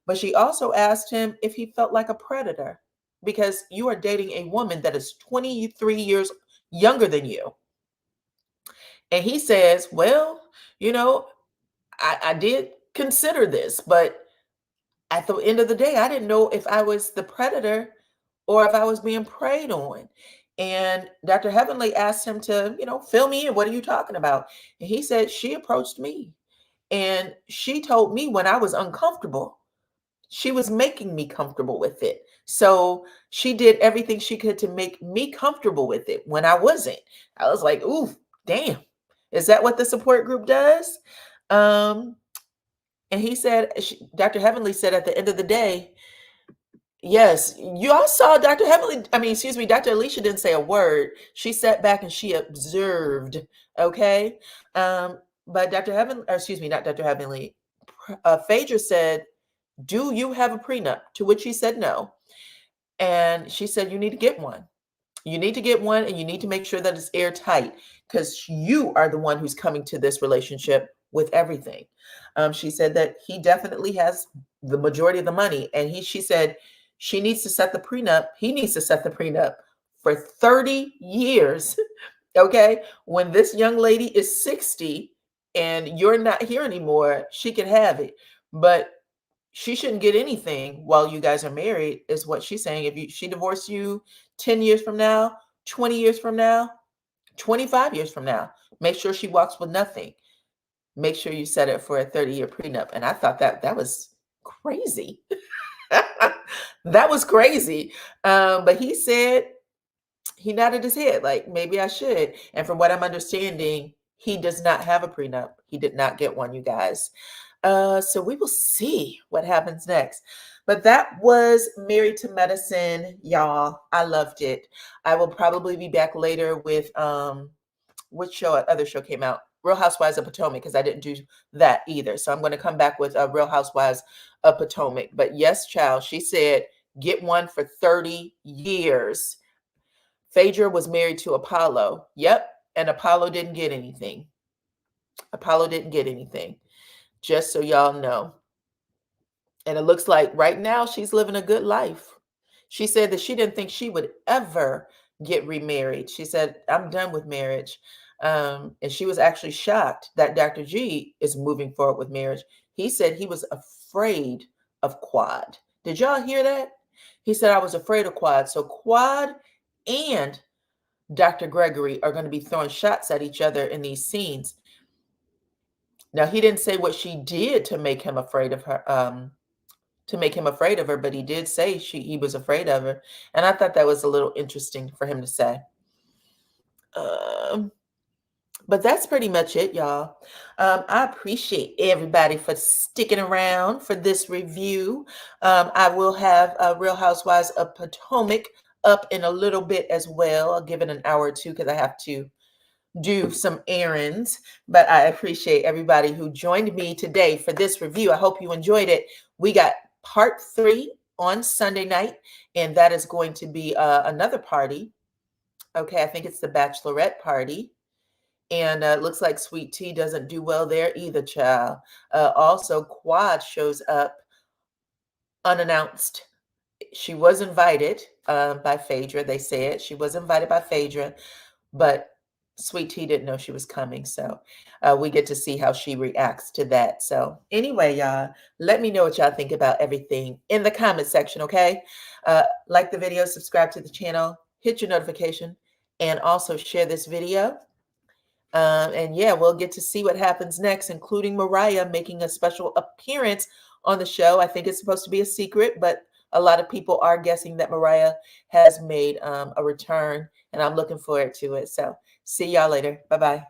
But she also asked him if he felt like a predator because you are dating a woman that is 23 years younger than you. And he says, well, you know, I did consider this, but at the end of the day, I didn't know if I was the predator or if I was being preyed on. And Dr. Heavenly asked him to, fill me in. What are you talking about? And he said, she approached me and she told me when I was uncomfortable, she was making me comfortable with it. So she did everything she could to make me comfortable with it when I wasn't. I was like, ooh, damn. Is that what the support group does? And he said, Dr. Heavenly said at the end of the day, yes, you all saw Dr. Heavenly. Dr. Alicia didn't say a word. She sat back and she observed. Okay. But Dr. Heavenly, or excuse me, not Dr. Heavenly, Phaedra said, do you have a prenup? To which he said no. And she said, you need to get one. You need to get one and you need to make sure that it's airtight because you are the one who's coming to this relationship with everything. She said that he definitely has the majority of the money. And she said she needs to set the prenup. He needs to set the prenup for 30 years. Okay. When this young lady is 60 and you're not here anymore, she can have it. But she shouldn't get anything while you guys are married, is what she's saying. If she divorced you 10 years from now, 20 years from now, 25 years from now, make sure she walks with nothing. Make sure you set it for a 30-year prenup. And I thought that was crazy. That was crazy. But he said, he nodded his head like, maybe I should. And from what I'm understanding, he does not have a prenup. He did not get one, you guys. So we will see what happens next. But that was Married to Medicine, y'all. I loved it. I will probably be back later with which other show came out? Real Housewives of Potomac, because I didn't do that either. So I'm going to come back with Real Housewives of Potomac. But yes, child, she said, get one for 30 years. Phaedra was married to Apollo. Yep. And Apollo didn't get anything. Apollo didn't get anything. Just so y'all know. And it looks like right now she's living a good life. She said that she didn't think she would ever get remarried. She said, I'm done with marriage. And she was actually shocked that Dr. G is moving forward with marriage. He said he was afraid of Quad. Did y'all hear that? He said, I was afraid of Quad. So Quad and Dr. Gregory are going to be throwing shots at each other in these scenes. Now, he didn't say what she did to make him afraid of her, but he did say he was afraid of her. And I thought that was a little interesting for him to say. But that's pretty much it, y'all. I appreciate everybody for sticking around for this review. I will have Real Housewives of Potomac up in a little bit as well. I'll give it an hour or two because I have to do some errands. But I appreciate everybody who joined me today for this review. I hope you enjoyed it. We got part 3 on Sunday night, and that is going to be another party. Okay, I think it's the bachelorette party. And it looks like Sweet Tea doesn't do well there either, child. Also, Quad shows up unannounced. She was invited by Phaedra. They said she was invited by Phaedra, but Sweet Tea didn't know she was coming. So we get to see how she reacts to that. So anyway, y'all, let me know what y'all think about everything in the comment section, okay? Like the video, subscribe to the channel, hit your notification, and also share this video. And yeah, we'll get to see what happens next, including Mariah making a special appearance on the show. I think it's supposed to be a secret, but a lot of people are guessing that Mariah has made a return, and I'm looking forward to it. So see y'all later. Bye-bye.